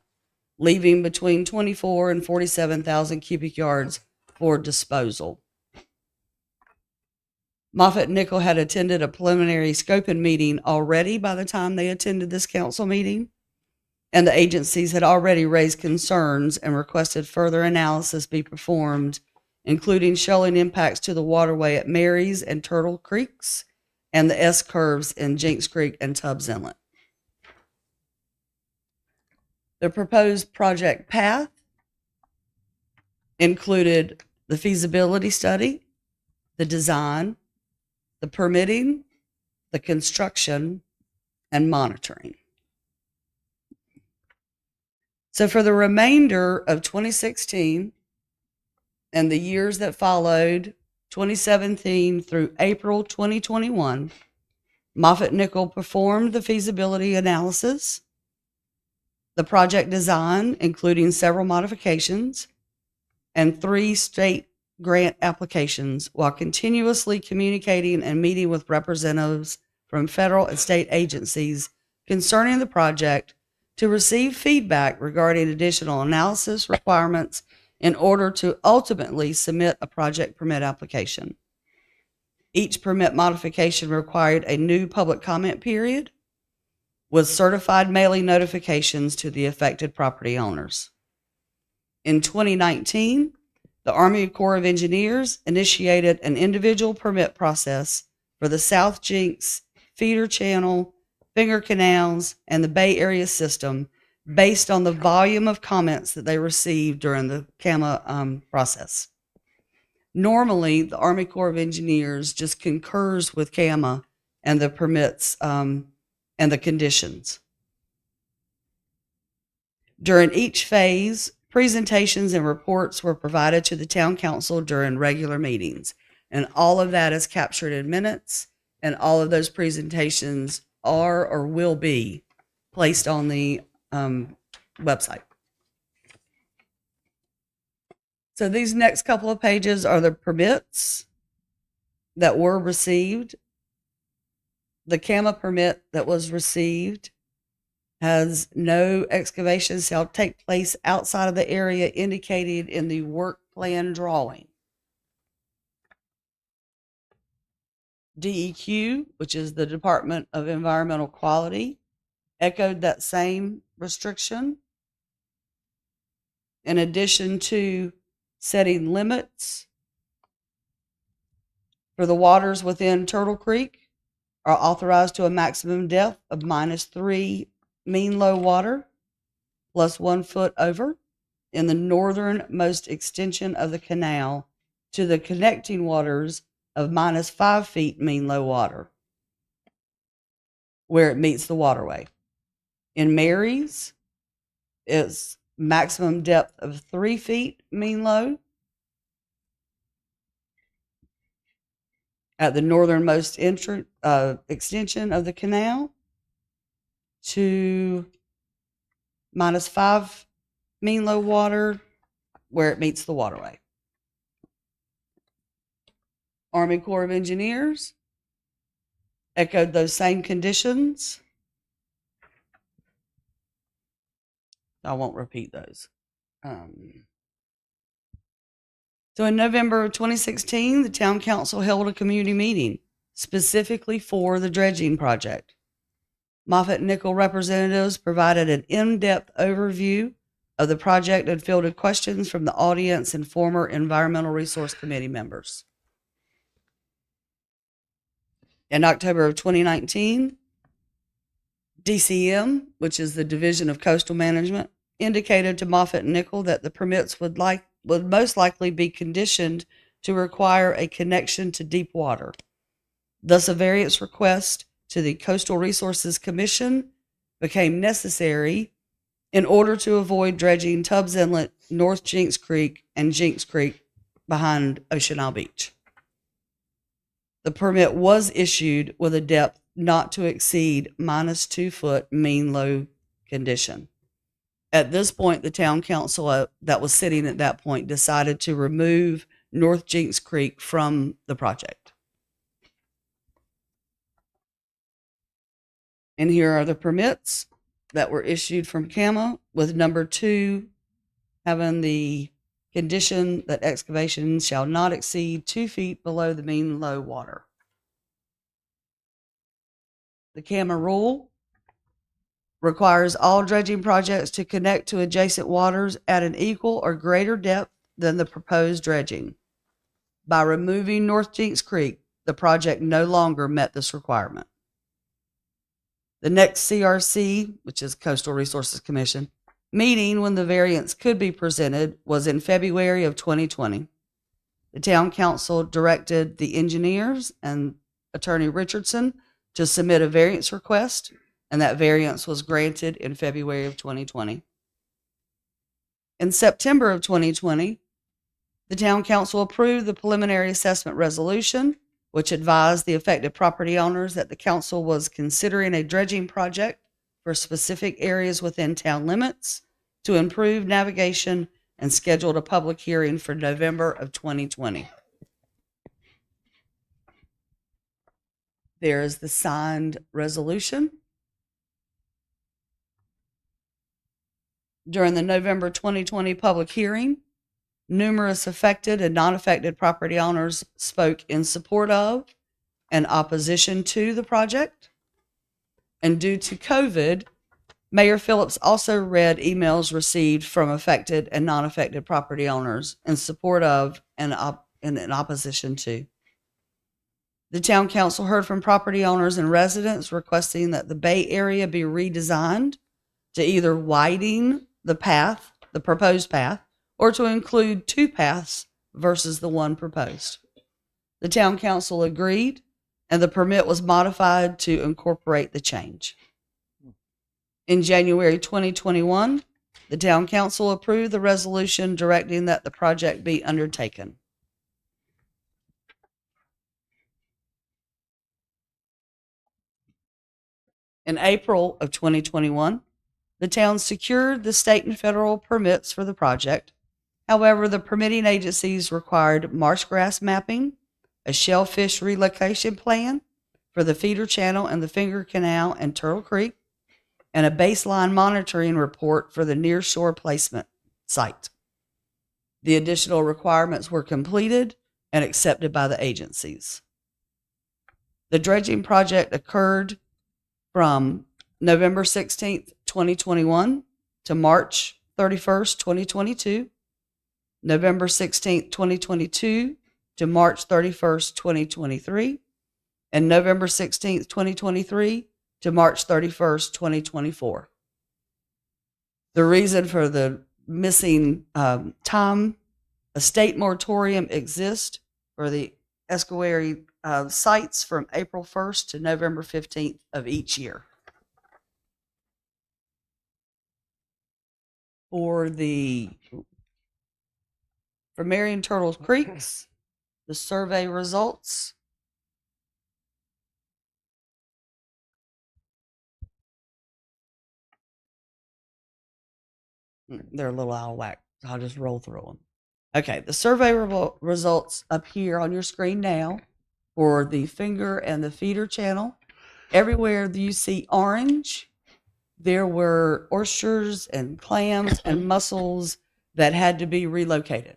leaving between 24 and 47,000 cubic yards for disposal. Moffatt Nickel had attended a preliminary scoping meeting already by the time they attended this council meeting, and the agencies had already raised concerns and requested further analysis be performed, including showing impacts to the waterway at Marys and Turtle Creeks and the S-curves in Jinks Creek and Tubbs Inlet. The proposed project path included the feasibility study, the design, the permitting, the construction, and monitoring. So for the remainder of 2016 and the years that followed, 2017 through April 2021, Moffatt Nickel performed the feasibility analysis, the project design, including several modifications, and 3 state grant applications, while continuously communicating and meeting with representatives from federal and state agencies concerning the project to receive feedback regarding additional analysis requirements in order to ultimately submit a project permit application. Each permit modification required a new public comment period with certified mailing notifications to the affected property owners. In 2019, the Army Corps of Engineers initiated an individual permit process for the South Jinks, Feeder Channel, Finger Canals, and the Bay Area system based on the volume of comments that they received during the CAMA process. Normally, the Army Corps of Engineers just concurs with CAMA and the permits and the conditions. During each phase, presentations and reports were provided to the town council during regular meetings, and all of that is captured in minutes, and all of those presentations are or will be placed on the website. So these next couple of pages are the permits that were received. The CAMA permit that was received has no excavation shall take place outside of the area indicated in the work plan drawing. DEQ, which is the Department of Environmental Quality, echoed that same restriction. In addition to setting limits for the waters within Turtle Creek, are authorized to a maximum depth of -3 mean low water plus 1 foot over in the northernmost extension of the canal to the connecting waters of -5 feet mean low water where it meets the waterway. In Marys, it's maximum depth of 3 feet mean low at the northernmost extension of the canal to -5 mean low water where it meets the waterway. Army Corps of Engineers echoed those same conditions. I won't repeat those. So in November of 2016, the town council held a community meeting specifically for the dredging project. Moffett Nickel representatives provided an in-depth overview of the project and fielded questions from the audience and former Environmental Resource Committee members. In October of 2019, DCM, which is the Division of Coastal Management, indicated to Moffett Nickel that the permits would most likely be conditioned to require a connection to deep water. Thus, a variance request to the Coastal Resources Commission became necessary in order to avoid dredging Tubbs Inlet, North Jinks Creek, and Jinks Creek behind Ocean Isle Beach. The permit was issued with a depth not to exceed -2 foot mean low condition. At this point, the town council that was sitting at that point decided to remove North Jinks Creek from the project. And here are the permits that were issued from CAMA, with number 2 having the condition that excavation shall not exceed 2 feet below the mean low water. The CAMA rule requires all dredging projects to connect to adjacent waters at an equal or greater depth than the proposed dredging. By removing North Jinks Creek, the project no longer met this requirement. The next CRC, which is Coastal Resources Commission, meeting when the variance could be presented was in February of 2020. The town council directed the engineers and Attorney Richardson to submit a variance request, and that variance was granted in February of 2020. In September of 2020, the town council approved the preliminary assessment resolution, which advised the affected property owners that the council was considering a dredging project for specific areas within town limits to improve navigation, and scheduled a public hearing for November of 2020. There is the signed resolution. During the November 2020 public hearing, numerous affected and non-affected property owners spoke in support of and opposition to the project. And due to COVID, Mayor Phillips also read emails received from affected and non-affected property owners in support of and in opposition to. The town council heard from property owners and residents requesting that the Bay Area be redesigned to either widen the path, the proposed path, or to include 2 paths versus the one proposed. The town council agreed, and the permit was modified to incorporate the change. In January 2021, the town council approved the resolution directing that the project be undertaken. In April of 2021, the town secured the state and federal permits for the project. However, the permitting agencies required marsh grass mapping, a shellfish relocation plan for the feeder channel and the Finger Canal and Turtle Creek, and a baseline monitoring report for the nearshore placement site. The additional requirements were completed and accepted by the agencies. The dredging project occurred from November 16th, 2021 to March 31st, 2022, November 16th, 2022 to March 31st, 2023, and November 16th, 2023 to March 31st, 2024. The reason for the missing time, a state moratorium exists for the estuary sites from April 1st to November 15th of each year. For Marion Turtle Creeks, the survey results. They're a little out of whack. So I'll just roll through them. Okay, the survey results up here on your screen now for the finger and the feeder channel. Everywhere that you see orange, there were oysters and clams and mussels that had to be relocated.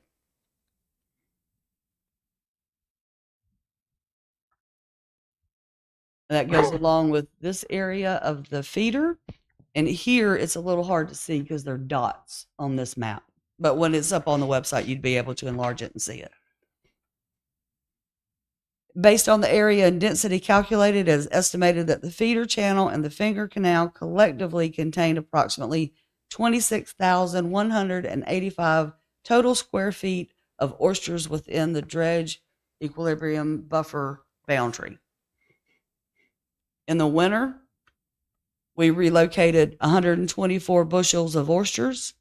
That goes along with this area of the feeder. And here it's a little hard to see because they're dots on this map. But when it's up on the website, you'd be able to enlarge it and see it. Based on the area and density calculated, it is estimated that the feeder channel and the finger canal collectively contain approximately 26,185 total square feet of oysters within the dredge equilibrium buffer boundary. In the winter, we relocated 124 bushels of oysters,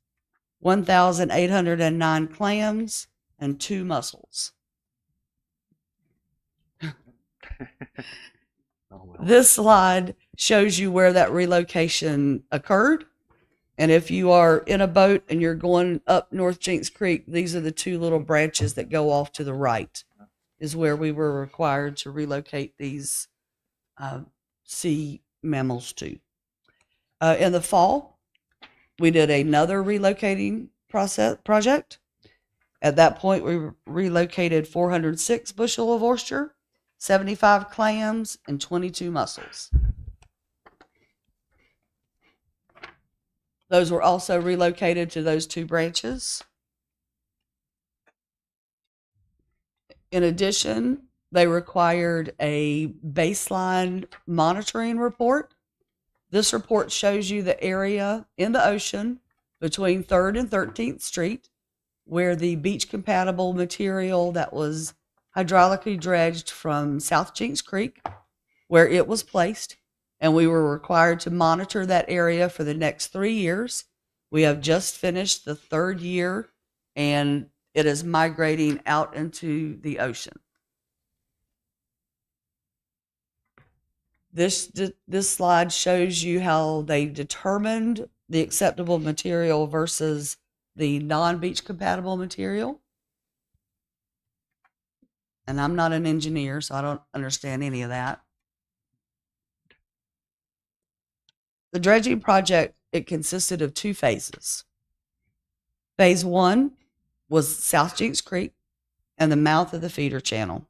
1,809 clams, and 2 mussels. This slide shows you where that relocation occurred. And if you are in a boat and you're going up North Jinks Creek, these are the 2 little branches that go off to the right, is where we were required to relocate these sea mammals to. In the fall, we did another relocating project. At that point, we relocated 406 bushel of oyster, 75 clams, and 22 mussels. Those were also relocated to those 2 branches. In addition, they required a baseline monitoring report. This report shows you the area in the ocean between 3rd and 13th Street where the beach-compatible material that was hydraulically dredged from South Jinks Creek, where it was placed, and we were required to monitor that area for the next 3 years. We have just finished the 3rd year, and it is migrating out into the ocean. This slide shows you how they determined the acceptable material versus the non-beach compatible material. And I'm not an engineer, so I don't understand any of that. The dredging project, it consisted of 2 phases. Phase 1 was South Jinks Creek and the mouth of the feeder channel.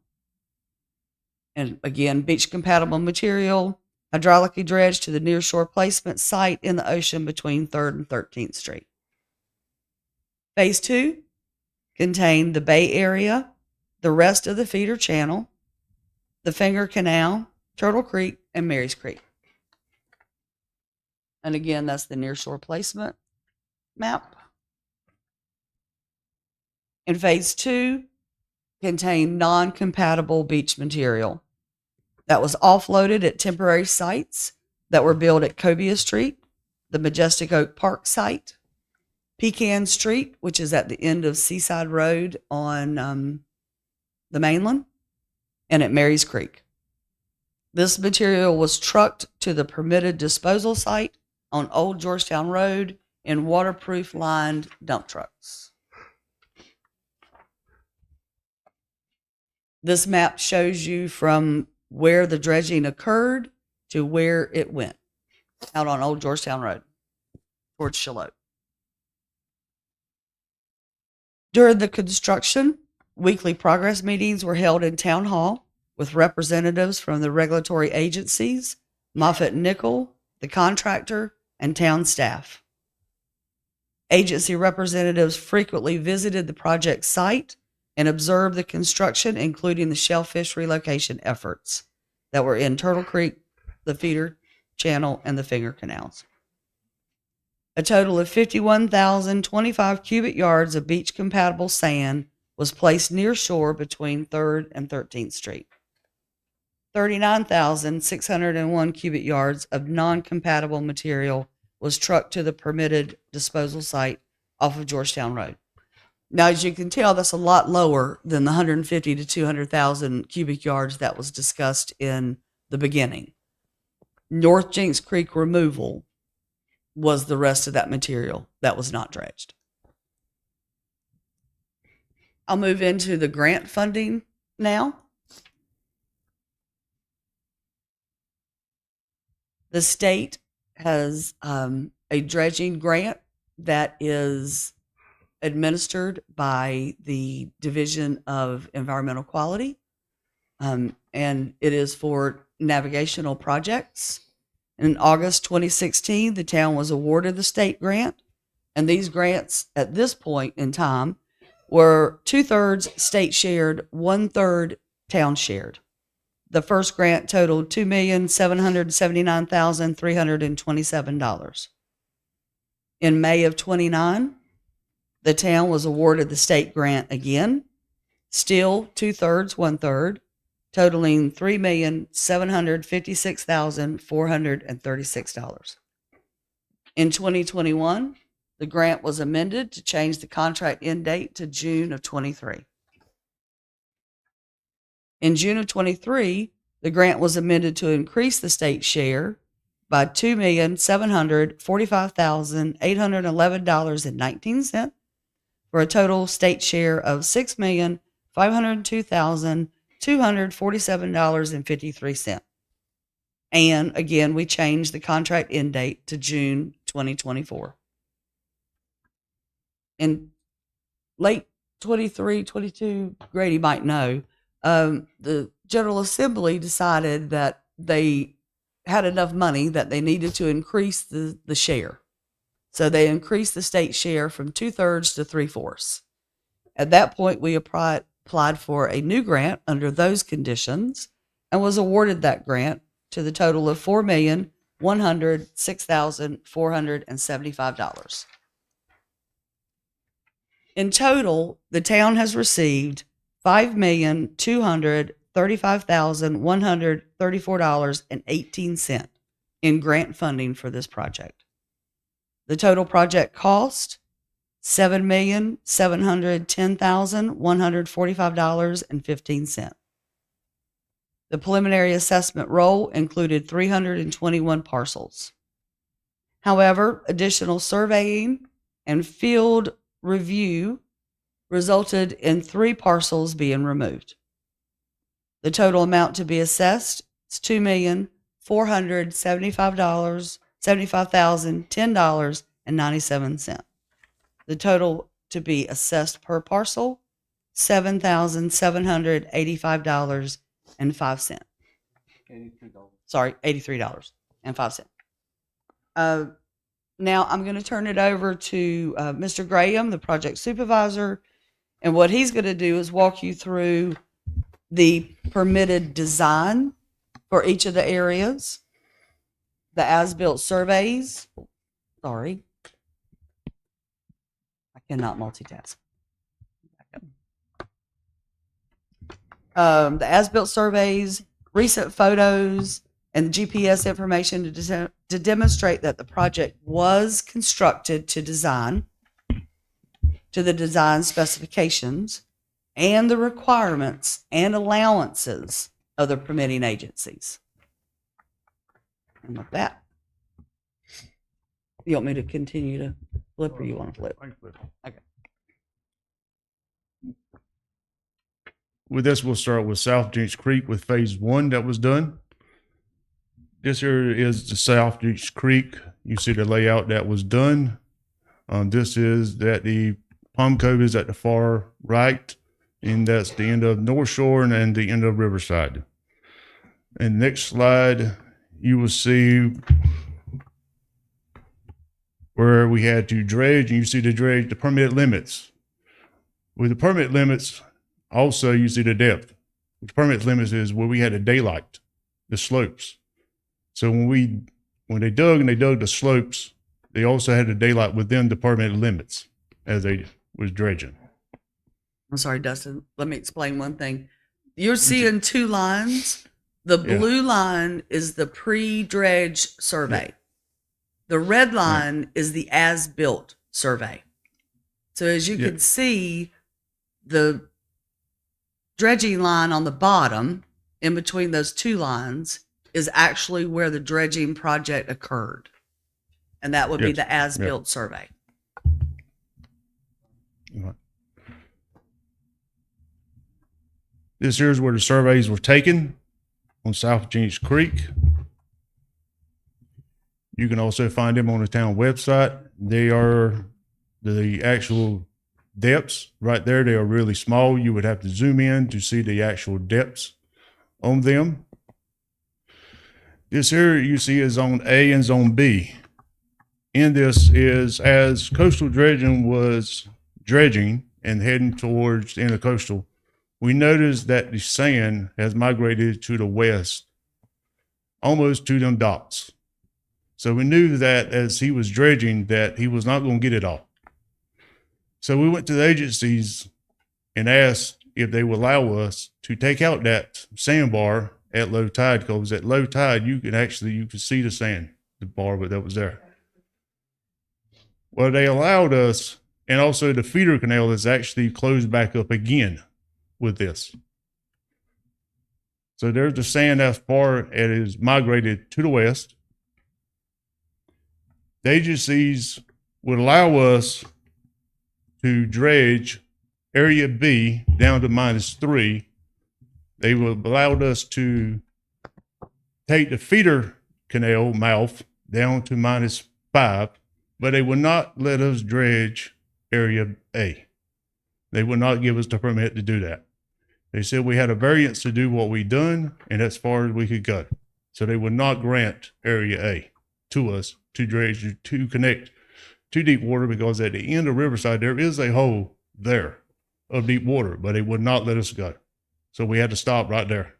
And again, beach compatible material, hydraulically dredged to the near shore placement site in the ocean between 3rd and 13th Street. Phase 2 contained the Bay Area, the rest of the feeder channel, the Finger Canal, Turtle Creek, and Mary's Creek. And again, that's the near shore placement map. And phase 2 contained non-compatible beach material that was offloaded at temporary sites that were built at Cobia Street, the Majestic Oak Park site, Pecan Street, which is at the end of Seaside Road on the mainland, and at Mary's Creek. This material was trucked to the permitted disposal site on Old Georgetown Road in waterproof lined dump trucks. This map shows you from where the dredging occurred to where it went, out on Old Georgetown Road towards Shallotte. During the construction, weekly progress meetings were held in Town Hall with representatives from the regulatory agencies, Moffitt Nickel, the contractor, and town staff. Agency representatives frequently visited the project site and observed the construction, including the shellfish relocation efforts that were in Turtle Creek, the feeder channel, and the Finger Canals. A total of 51,025 cubic yards of beach-compatible sand was placed near shore between 3rd and 13th Street. 39,601 cubic yards of non-compatible material was trucked to the permitted disposal site off of Georgetown Road. Now, as you can tell, that's a lot lower than the 150 to 200,000 cubic yards that was discussed in the beginning. North Jinks Creek removal was the rest of that material that was not dredged. I'll move into the grant funding now. The state has a dredging grant that is administered by the Division of Environmental Quality, and it is for navigational projects. In August 2016, the town was awarded the state grant, and these grants at this point in time were 2/3 state shared, 1/3 town shared. The first grant totaled $2,779,327. In May of 29, the town was awarded the state grant again, still 2/3, 1/3, totaling $3,756,436. In 2021, the grant was amended to change the contract end date to June of 23. In June of 23, the grant was amended to increase the state share by $2,745,811.19 for a total state share of $6,502,247.53. And again, we changed the contract end date to June 2024. In late 23, 22, Grady might know, the General Assembly decided that they had enough money that they needed to increase the share. So they increased the state share from 2/3 to 3/4. At that point, we applied for a new grant under those conditions and was awarded that grant to the total of $4,106,475. In total, the town has received $5,235,134.18 in grant funding for this project. The total project cost, $7,710,145.15. The preliminary assessment roll included 321 parcels. However, additional surveying and field review resulted in 3 parcels being removed. The total amount to be assessed is $2,475,010.97. The total to be assessed per parcel, $7,785.05. Sorry, $83.05. Now I'm going to turn it over to Mr. Graham, the project supervisor, and what he's going to do is walk you through the permitted design for each of the areas, the as-built surveys. Sorry, I cannot multitask. The as-built surveys, recent photos, and GPS information to demonstrate that the project was constructed to the design specifications and the requirements and allowances of the permitting agencies. And with that, you want me to continue to flip or you want to flip? Okay. With this, we'll start with South Jinks Creek with phase 1 that was done. This here is the South Jinks Creek. You see the layout that was done. This is that the Palm Cove is at the far right, and that's the end of North Shore and then the end of Riverside. And next slide, you will see where we had to dredge, and you see the permit limits. With the permit limits, also you see the depth. The permit limits is where we had to daylight the slopes. So when they dug the slopes, they also had to daylight within the permit limits as they was dredging. I'm sorry, Dustin. Let me explain one thing. You're seeing 2 lines. The blue line is the pre-dredge survey. Yeah. The red line is the as-built survey. So as you can see, the dredging line on the bottom, in between those 2 lines, is actually where the dredging project occurred. And that would be Yes, the as-built survey. This here's where the surveys were taken on South Virginia's Creek. You can also find them on the town website. They are the actual depths right there. They are really small. You would have to zoom in to see the actual depths on them. This here you see is Zone A and Zone B. In this is as coastal dredging was dredging and heading towards the intercoastal, we noticed that the sand has migrated to the west, almost to them docks. So we knew that as he was dredging that he was not going to get it all. So we went to the agencies and asked if they would allow us to take out that sandbar at low tide, because at low tide you could see the sand, the bar that was there. Well, they allowed us, and also the feeder canal is actually closed back up again with this. So there's the sand as far as it is migrated to the west. The agencies would allow us to dredge area B down to -3. They would allow us to take the feeder canal mouth down to -5, but they would not let us dredge area A. They would not give us the permit to do that. They said we had a variance to do what we done, and as far as we could go. So they would not grant area A to us to dredge, to connect to deep water, because at the end of Riverside, there is a hole there of deep water, but they would not let us go. So we had to stop right there.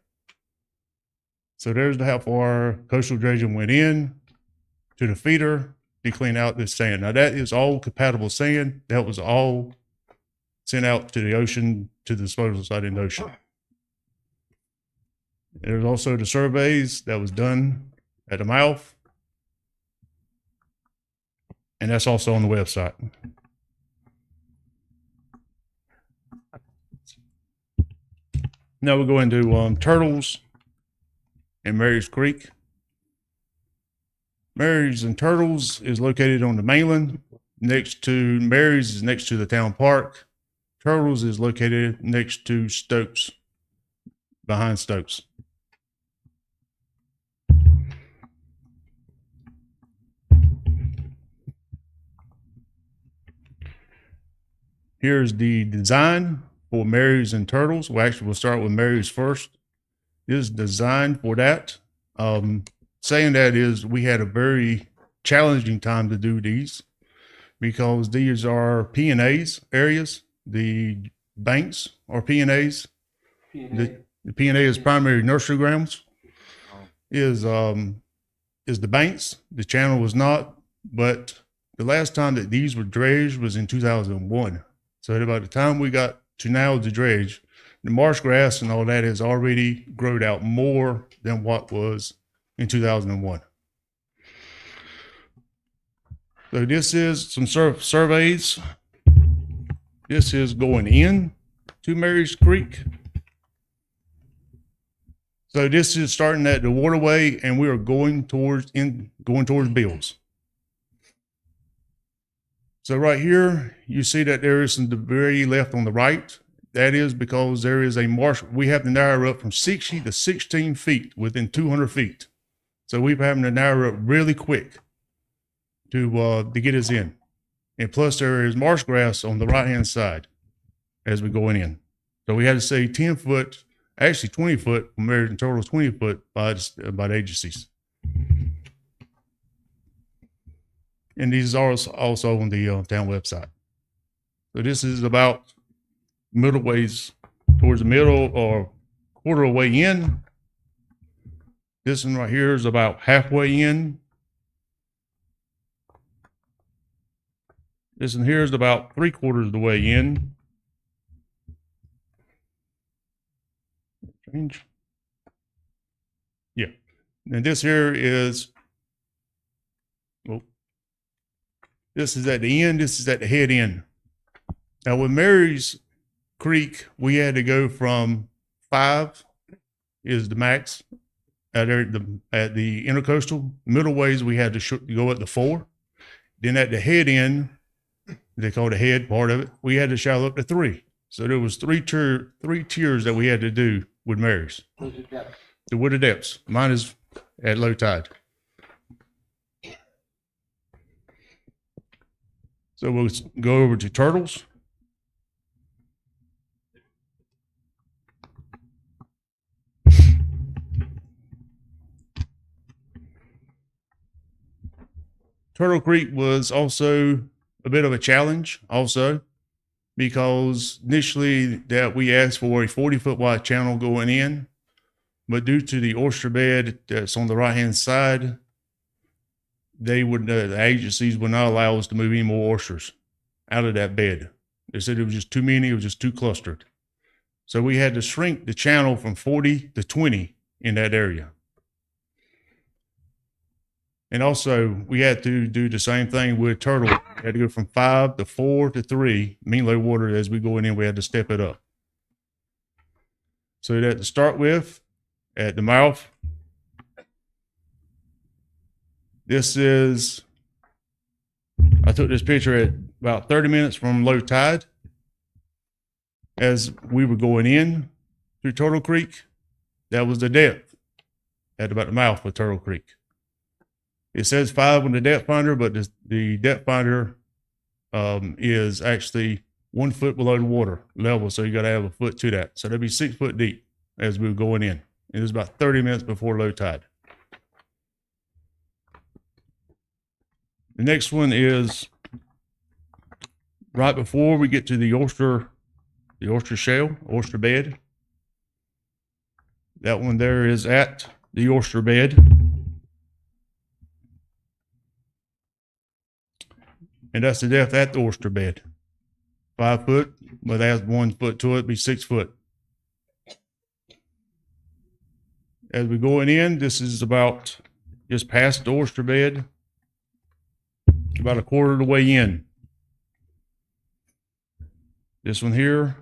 So there's how far coastal dredging went in to the feeder to clean out this sand. Now that is all compatible sand. That was all sent out to the ocean, to the disposal site in the ocean. There's also the surveys that was done at the mouth. And that's also on the website. Now we'll go into Turtles and Mary's Creek. Mary's and Turtles is located on the mainland. Mary's is next to the town park. Turtles is located next to Stokes, behind Stokes. Here's the design for Mary's and Turtles. We'll start with Mary's first. This is designed for that. Saying that is, we had a very challenging time to do these because these are P&A's areas. The banks are P&A's. The P&A is primary nursery grounds. Is the banks. The channel was not, but the last time that these were dredged was in 2001. So at about the time we got to now the dredge, the marsh grass and all that has already grown out more than what was in 2001. So this is some surveys. This is going in to Mary's Creek. So this is starting at the waterway, and we are going towards Bills. So right here, you see that there is some debris left on the right. That is because there is a marsh. We have to narrow up from 60 to 16 feet within 200 feet. So we're having to narrow up really quick to get us in. And plus there is marsh grass on the right-hand side as we're going in. So we had to say 10 foot, actually 20 foot, American Turtles 20 foot by the agencies. And these are also on the town website. So this is about middle ways towards the middle or quarter of the way in. This one right here is about halfway in. This one here is about 3/4 of the way in. Change. Yeah. And this here is, well, this is at the end, this is at the head end. Now with Mary's Creek, we had to go from 5 is the max at the intercoastal. Middle ways we had to go at the 4. Then at the head end, they call the head part of it, we had to shallow up to 3. So there was three tiers that we had to do with Mary's. The with the depths. Mine is at low tide. So we'll go over to turtles. Turtle Creek was also a bit of a challenge also, because initially that we asked for a 40-foot wide channel going in, but due to the oyster bed that's on the right-hand side, the agencies would not allow us to move any more oysters out of that bed. They said it was just too many, it was just too clustered. So we had to shrink the channel from 40 to 20 in that area. And also, we had to do the same thing with turtle. We had to go from 5 to 4 to 3, mean low water. As we go in, we had to step it up. So that to start with, at the mouth, this is, I took this picture at about 30 minutes from low tide. As we were going in through Turtle Creek, that was the depth at about the mouth of Turtle Creek. It says 5 on the depth finder, but the depth finder is actually 1 foot below the water level. So you got to have a foot to that. So that'd be 6 foot deep as we were going in. It was about 30 minutes before low tide. The next one is right before we get to the oyster shell, oyster bed. That one there is at the oyster bed. And that's the depth at the oyster bed. 5 foot, but add 1 foot to it, it'd be 6 foot. As we're going in, this is about just past the oyster bed, about a quarter of the way in. This one here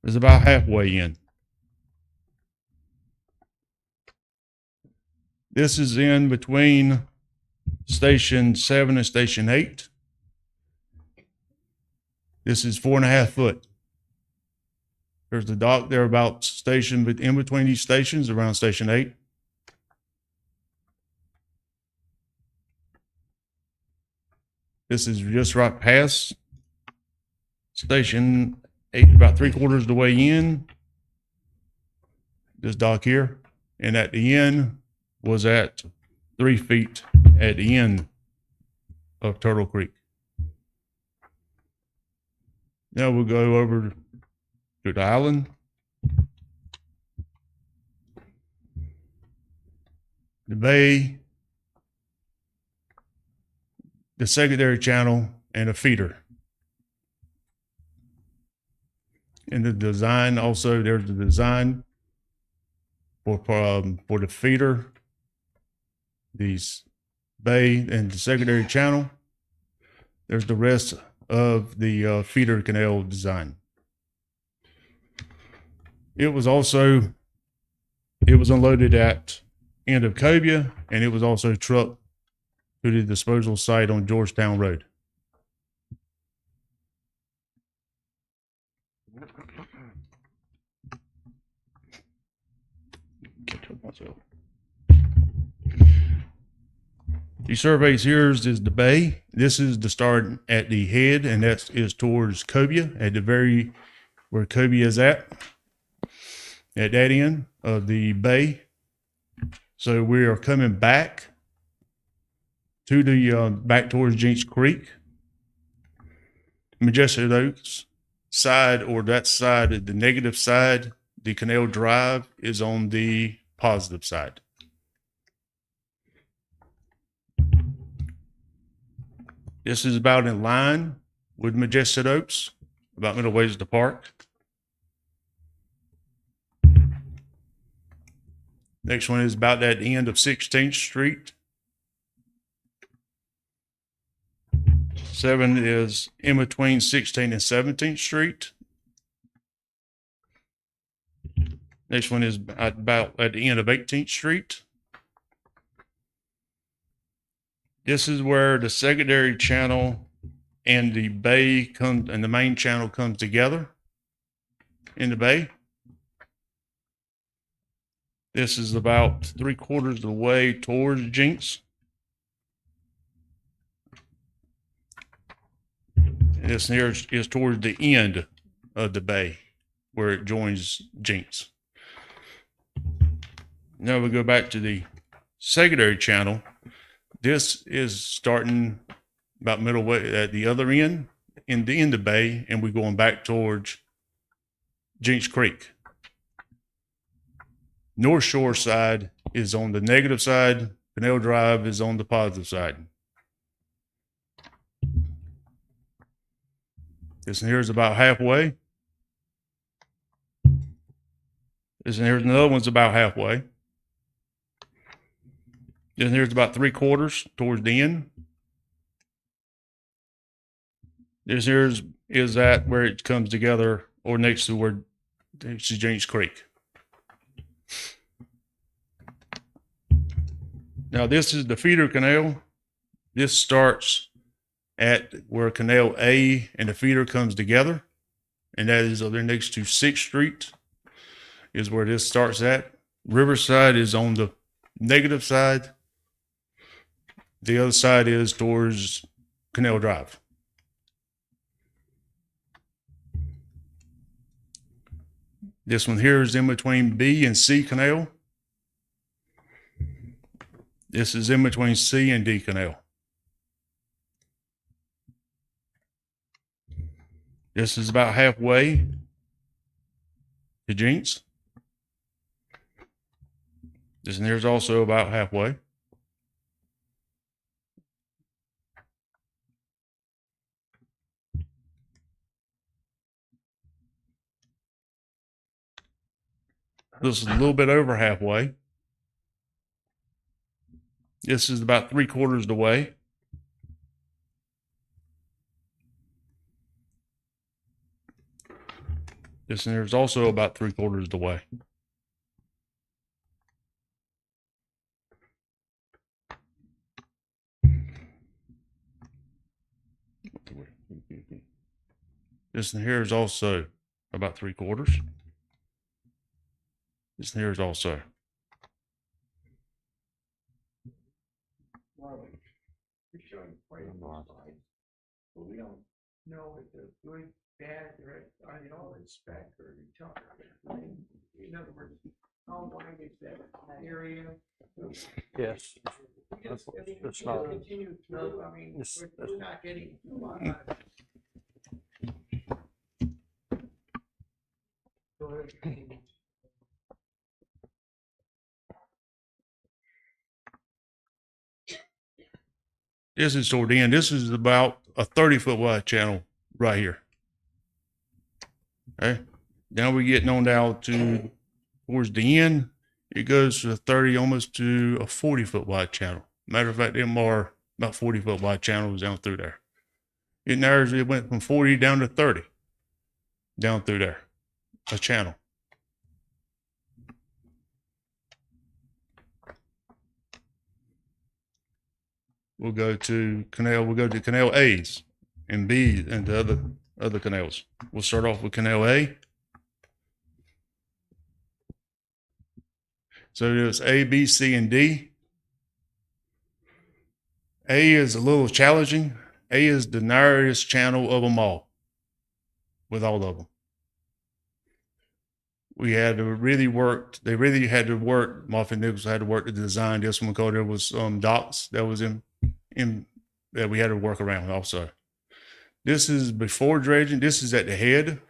is about halfway in. This is in between Station 7 and Station 8. This is 4.5 foot. There's the dock there about station, but in between these stations around Station 8. This is just right past Station 8, about 3/4 of the way in. This dock here. And at the end was at 3 feet at the end of Turtle Creek. Now we'll go over to the island. The bay, the secondary channel, and a feeder. In the design, also there's the design for the feeder, these bay and the secondary channel. There's the rest of the feeder canal design. It was unloaded at end of Cobia, and it was also trucked to the disposal site on Georgetown Road. These surveys here is the bay. This is the start at the head, and that is towards Cobia, at the very where Cobia is at that end of the bay. So we are coming back to the back towards Jinks Creek. Majestic Oaks side, or that side, the negative side, the Canal Drive is on the positive side. This is about in line with Majestic Oaks, about middle ways to the park. Next one is about at the end of 16th Street. 7 is in between 16th and 17th Street. Next one is about at the end of 18th Street. This is where the secondary channel and the bay comes, and the main channel comes together in the bay. This is about 3/4 of the way towards Jinx. And this here is towards the end of the bay where it joins Jinx. Now we go back to the secondary channel. This is starting about middle way at the other end, in the bay, and we're going back towards Jinx Creek. North Shore side is on the negative side. Canal Drive is on the positive side. This one here is about halfway. This one here's another one's about halfway. Then here's about 3/4 towards the end. This here's is that where it comes together, or next to Jinx Creek. Now this is the feeder canal. This starts at where Canal A and the feeder comes together, and that is over next to 6th Street is where this starts at. Riverside is on the negative side. The other side is towards Canal Drive. This one here is in between B and C Canal. This is in between C and D Canal. This is about halfway to Jinx. This one here is also about halfway. This is a little bit over halfway. This is about 3/4 of the way. This one here is also about 3/4 of the way. This one here is also about 3/4. This one here is also. We don't know if they're good, bad, or are they all inspect or in other words, how wide is that area? Yes. It's not. Continue through, I mean, we're not getting a lot out of it. Go ahead. This is toward the end. This is about a 30-foot wide channel right here. Okay. Now we're getting on down to towards the end. It goes to 30, almost to a 40-foot wide channel. Matter of fact, them are about 40-foot wide channels down through there. It went from 40 down to 30 down through there. A channel. We'll go to Canal A's and B and the other canals. We'll start off with Canal A. So there's A, B, C, and D. A is a little challenging. A is the narrowest channel of them all, with all of them. We had to really work, they really had to work, Moffett Nichols had to work to design this one because there was docks that was in that we had to work around also. This is before dredging. This is at the head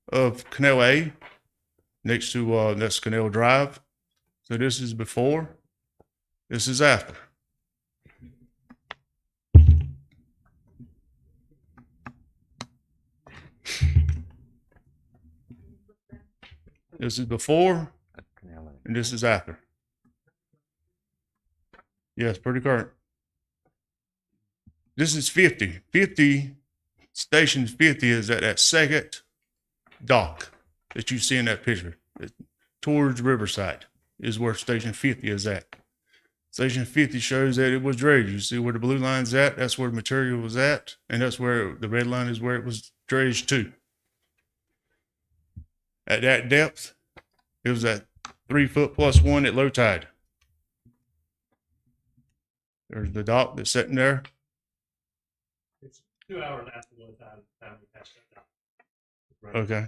of Canal A, next to that's Canal Drive. So this is before, this is after. This is before, and this is after. Yes, pretty current. This is 50. 50, station 50 is at that second dock that you see in that picture. Towards Riverside is where station 50 is at. Station 50 shows that it was dredged. You see where the blue line's at? That's where the material was at. And that's where the red line is where it was dredged to. At that depth, it was at 3 foot plus 1 at low tide. There's the dock that's sitting there. It's 2 hours after the time we passed that down. Okay.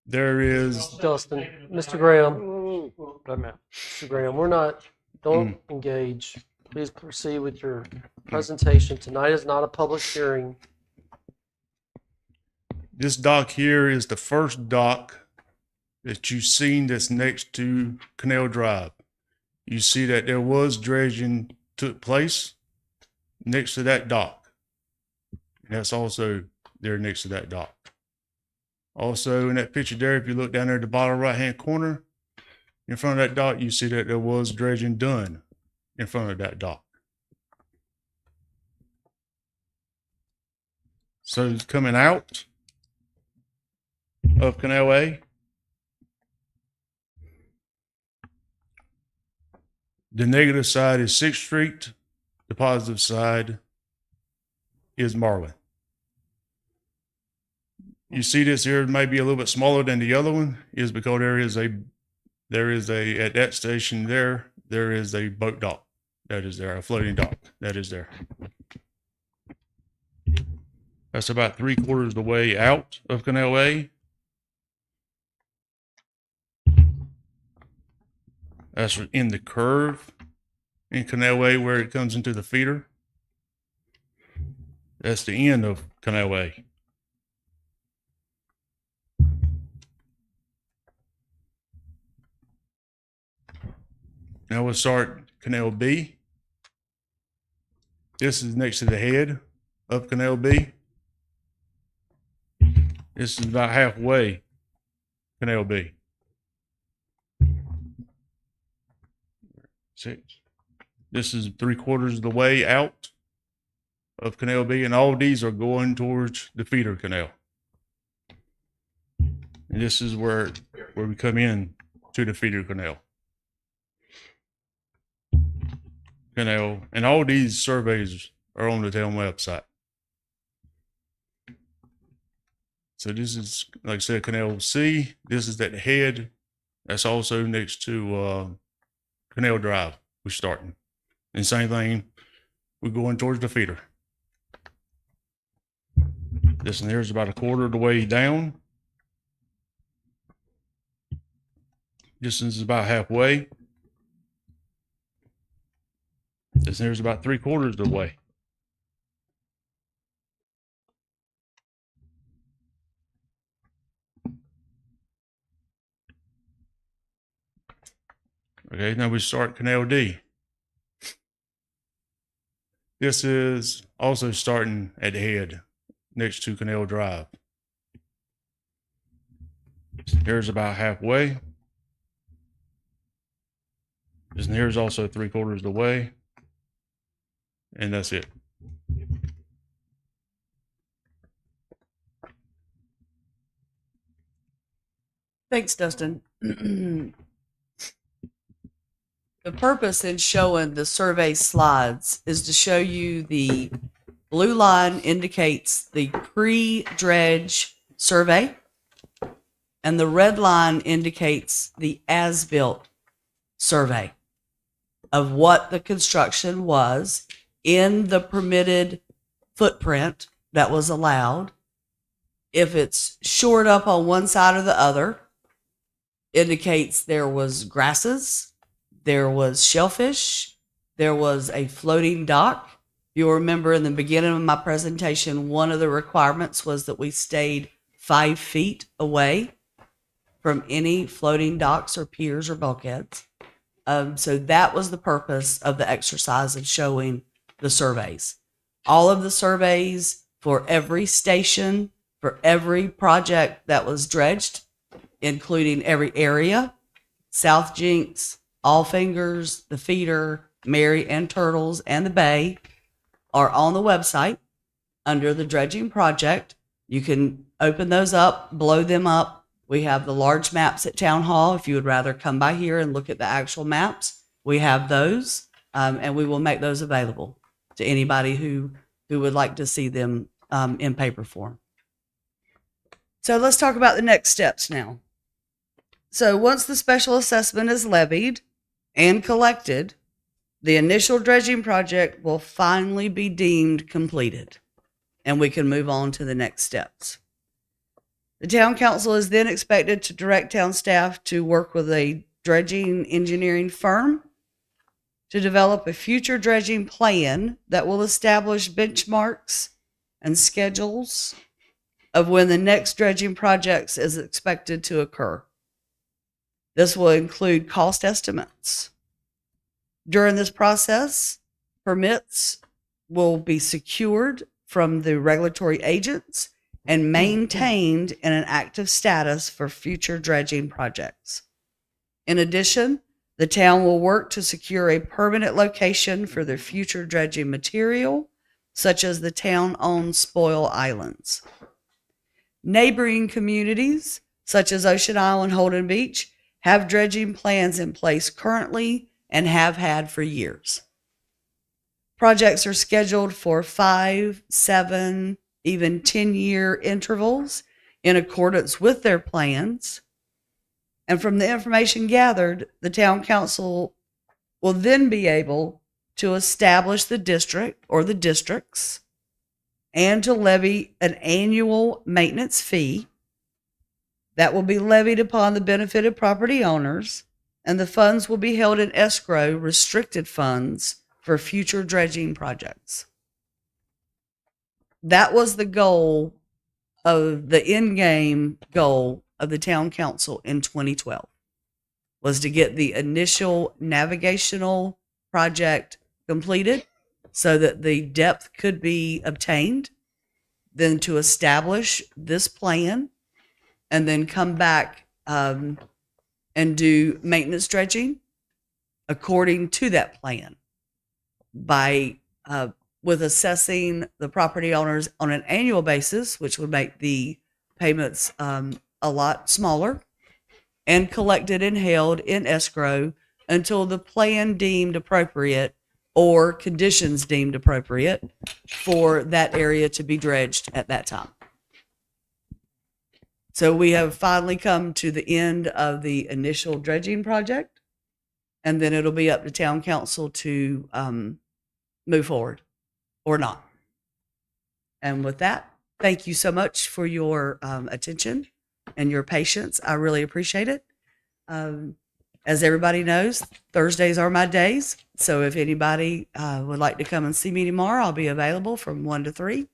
There is, Dustin, Mr. Graham, Wait a minute. Mr. Graham, don't engage. Please proceed with your presentation. Tonight is not a public hearing. this dock here is the first dock that you've seen that's next to Canal Drive. You see that there was dredging took place next to that dock. And that's also there next to that dock. Also in that picture there, if you look down there at the bottom right-hand corner, in front of that dock, you see that there was dredging done in front of that dock. So it's coming out of Canal A. The negative side is 6th Street. The positive side is Marlin. You see this here may be a little bit smaller than the other one is because there is a at that station there is a boat dock that is there, a floating dock that is there. That's about 3/4 of the way out of Canal A. That's in the curve in Canal A where it comes into the feeder. That's the end of Canal A. Now we'll start Canal B. This is next to the head of Canal B. This is about halfway Canal B. 6. This is 3/4 of the way out of Canal B, and all these are going towards the feeder canal. And this is where we come in to the feeder canal. And all these surveys are on the town website. So this is, like I said, Canal C. This is at the head. That's also next to Canal Drive. We're starting. And same thing, we're going towards the feeder. This one here is about 1/4 of the way down. This one's about halfway. This here's about 3/4 of the way. Okay, now we start Canal D. This is also starting at the head next to Canal Drive. Here's about halfway. This here's also 3/4 of the way. And that's it. Thanks, Dustin. The purpose in showing the survey slides is to show you the blue line indicates the pre-dredge survey, and the red line indicates the as-built survey of what the construction was in the permitted footprint that was allowed. If it's shored up on one side or the other, indicates there was grasses, there was shellfish, there was a floating dock. You'll remember in the beginning of my presentation, one of the requirements was that we stayed 5 feet away from any floating docks or piers or bulkheads. So that was the purpose of the exercise of showing the surveys. All of the surveys for every station, for every project that was dredged, including every area, South Jinks, All Fingers, the feeder, Mary and Turtles, and the Bay, are on the website under the dredging project. You can open those up, blow them up. We have the large maps at Town Hall if you would rather come by here and look at the actual maps. We have those, and we will make those available to anybody who would like to see them in paper form. So let's talk about the next steps now. So once the special assessment is levied and collected, the initial dredging project will finally be deemed completed, and we can move on to the next steps. The town council is then expected to direct town staff to work with a dredging engineering firm to develop a future dredging plan that will establish benchmarks and schedules of when the next dredging project is expected to occur. This will include cost estimates. During this process, permits will be secured from the regulatory agents and maintained in an active status for future dredging projects. In addition, the town will work to secure a permanent location for the future dredging material, such as the town-owned spoil islands. Neighboring communities, such as Ocean Island, Holden Beach, have dredging plans in place currently and have had for years. Projects are scheduled for 5, 7, even 10-year intervals in accordance with their plans. And from the information gathered, the town council will then be able to establish the district or the districts and to levy an annual maintenance fee that will be levied upon the benefited property owners, and the funds will be held in escrow restricted funds for future dredging projects. That was the goal of the end game goal of the town council in 2012, was to get the initial navigational project completed so that the depth could be obtained, then to establish this plan, and then come back and do maintenance dredging according to that plan by with assessing the property owners on an annual basis, which would make the payments a lot smaller, and collected and held in escrow until the plan deemed appropriate or conditions deemed appropriate for that area to be dredged at that time. So we have finally come to the end of the initial dredging project, and then it'll be up to town council to move forward or not. And with that, thank you so much for your attention and your patience. I really appreciate it. As everybody knows, Thursdays are my days. So if anybody would like to come and see me tomorrow, I'll be available from 1 to 3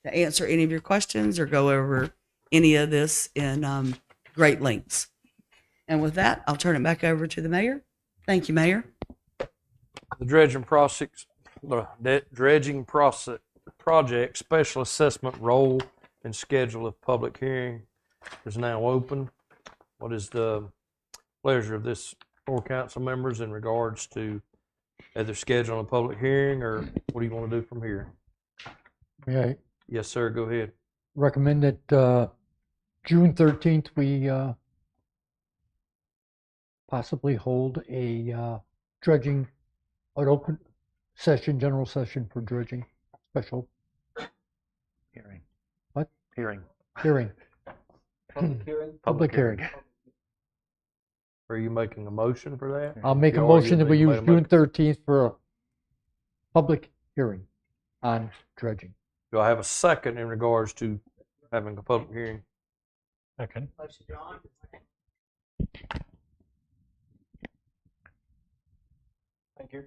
to answer any of your questions or go over any of this in great lengths. And with that, I'll turn it back over to the mayor. Thank you, Mayor. The dredging project special assessment roll and schedule of public hearing is now open. What is the pleasure of this four council members in regards to either scheduling a public hearing, or what do you want to do from here? May I Yes, sir. Go ahead. recommend that June 13th, we possibly hold a dredging, an open session, general session for dredging, special Hearing. What? Hearing. hearing, public hearing. Are you making a motion for that? I'll make a You motion that we already use made a June 13th for a public hearing on dredging. Do I have a second in regards to having a public hearing? Second. Thank you.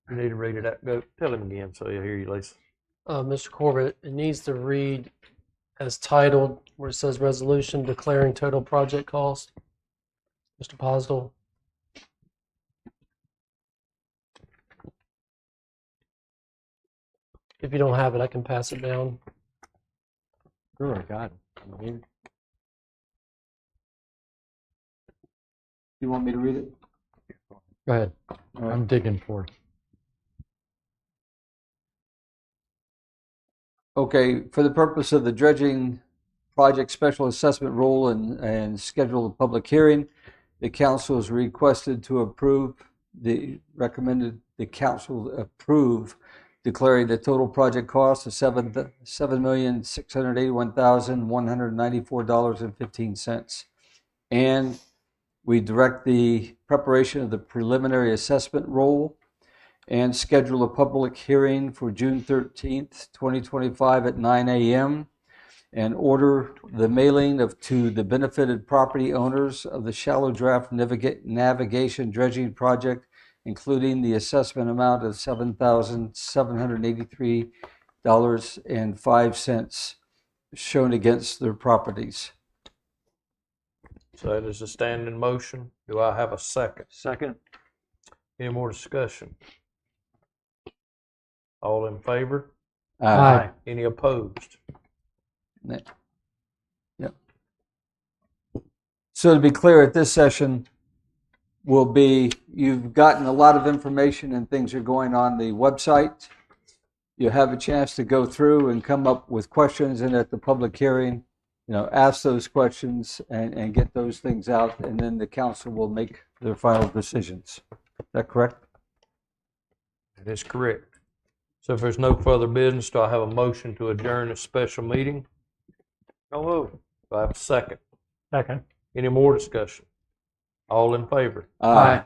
You need to read it out. Go tell him again so he'll hear you, Lisa. Mr. Corbett, it needs to read as titled, where it says resolution declaring total project cost. Mr. Posdel. If you don't have it, I can pass it down. Sure, I got it. You want me to read it? Go ahead. All right. I'm digging for it. Okay, for the purpose of the dredging project special assessment rule and schedule a public hearing, the council is requested to approve recommended the council approve declaring the total project cost of $7,681,194.15. And we direct the preparation of the preliminary assessment roll and schedule a public hearing for June 13th, 2025 at 9 a.m. and order the mailing to the benefited property owners of the shallow draft navigation dredging project, including the assessment amount of $7,783.05 shown against their properties. So that is a standing motion. Do I have a second? Second. Any more discussion? All in favor? Aye. Any opposed? Yep. So to be clear, at this session will be, you've gotten a lot of information and things are going on the website. You have a chance to go through and come up with questions, and at the public hearing, ask those questions and get those things out, and then the council will make their final decisions. Is that correct? That is correct. So if there's no further business, do I have a motion to adjourn this special meeting? So moved. Do I have a second? Second. Any more discussion? All in favor? Aye.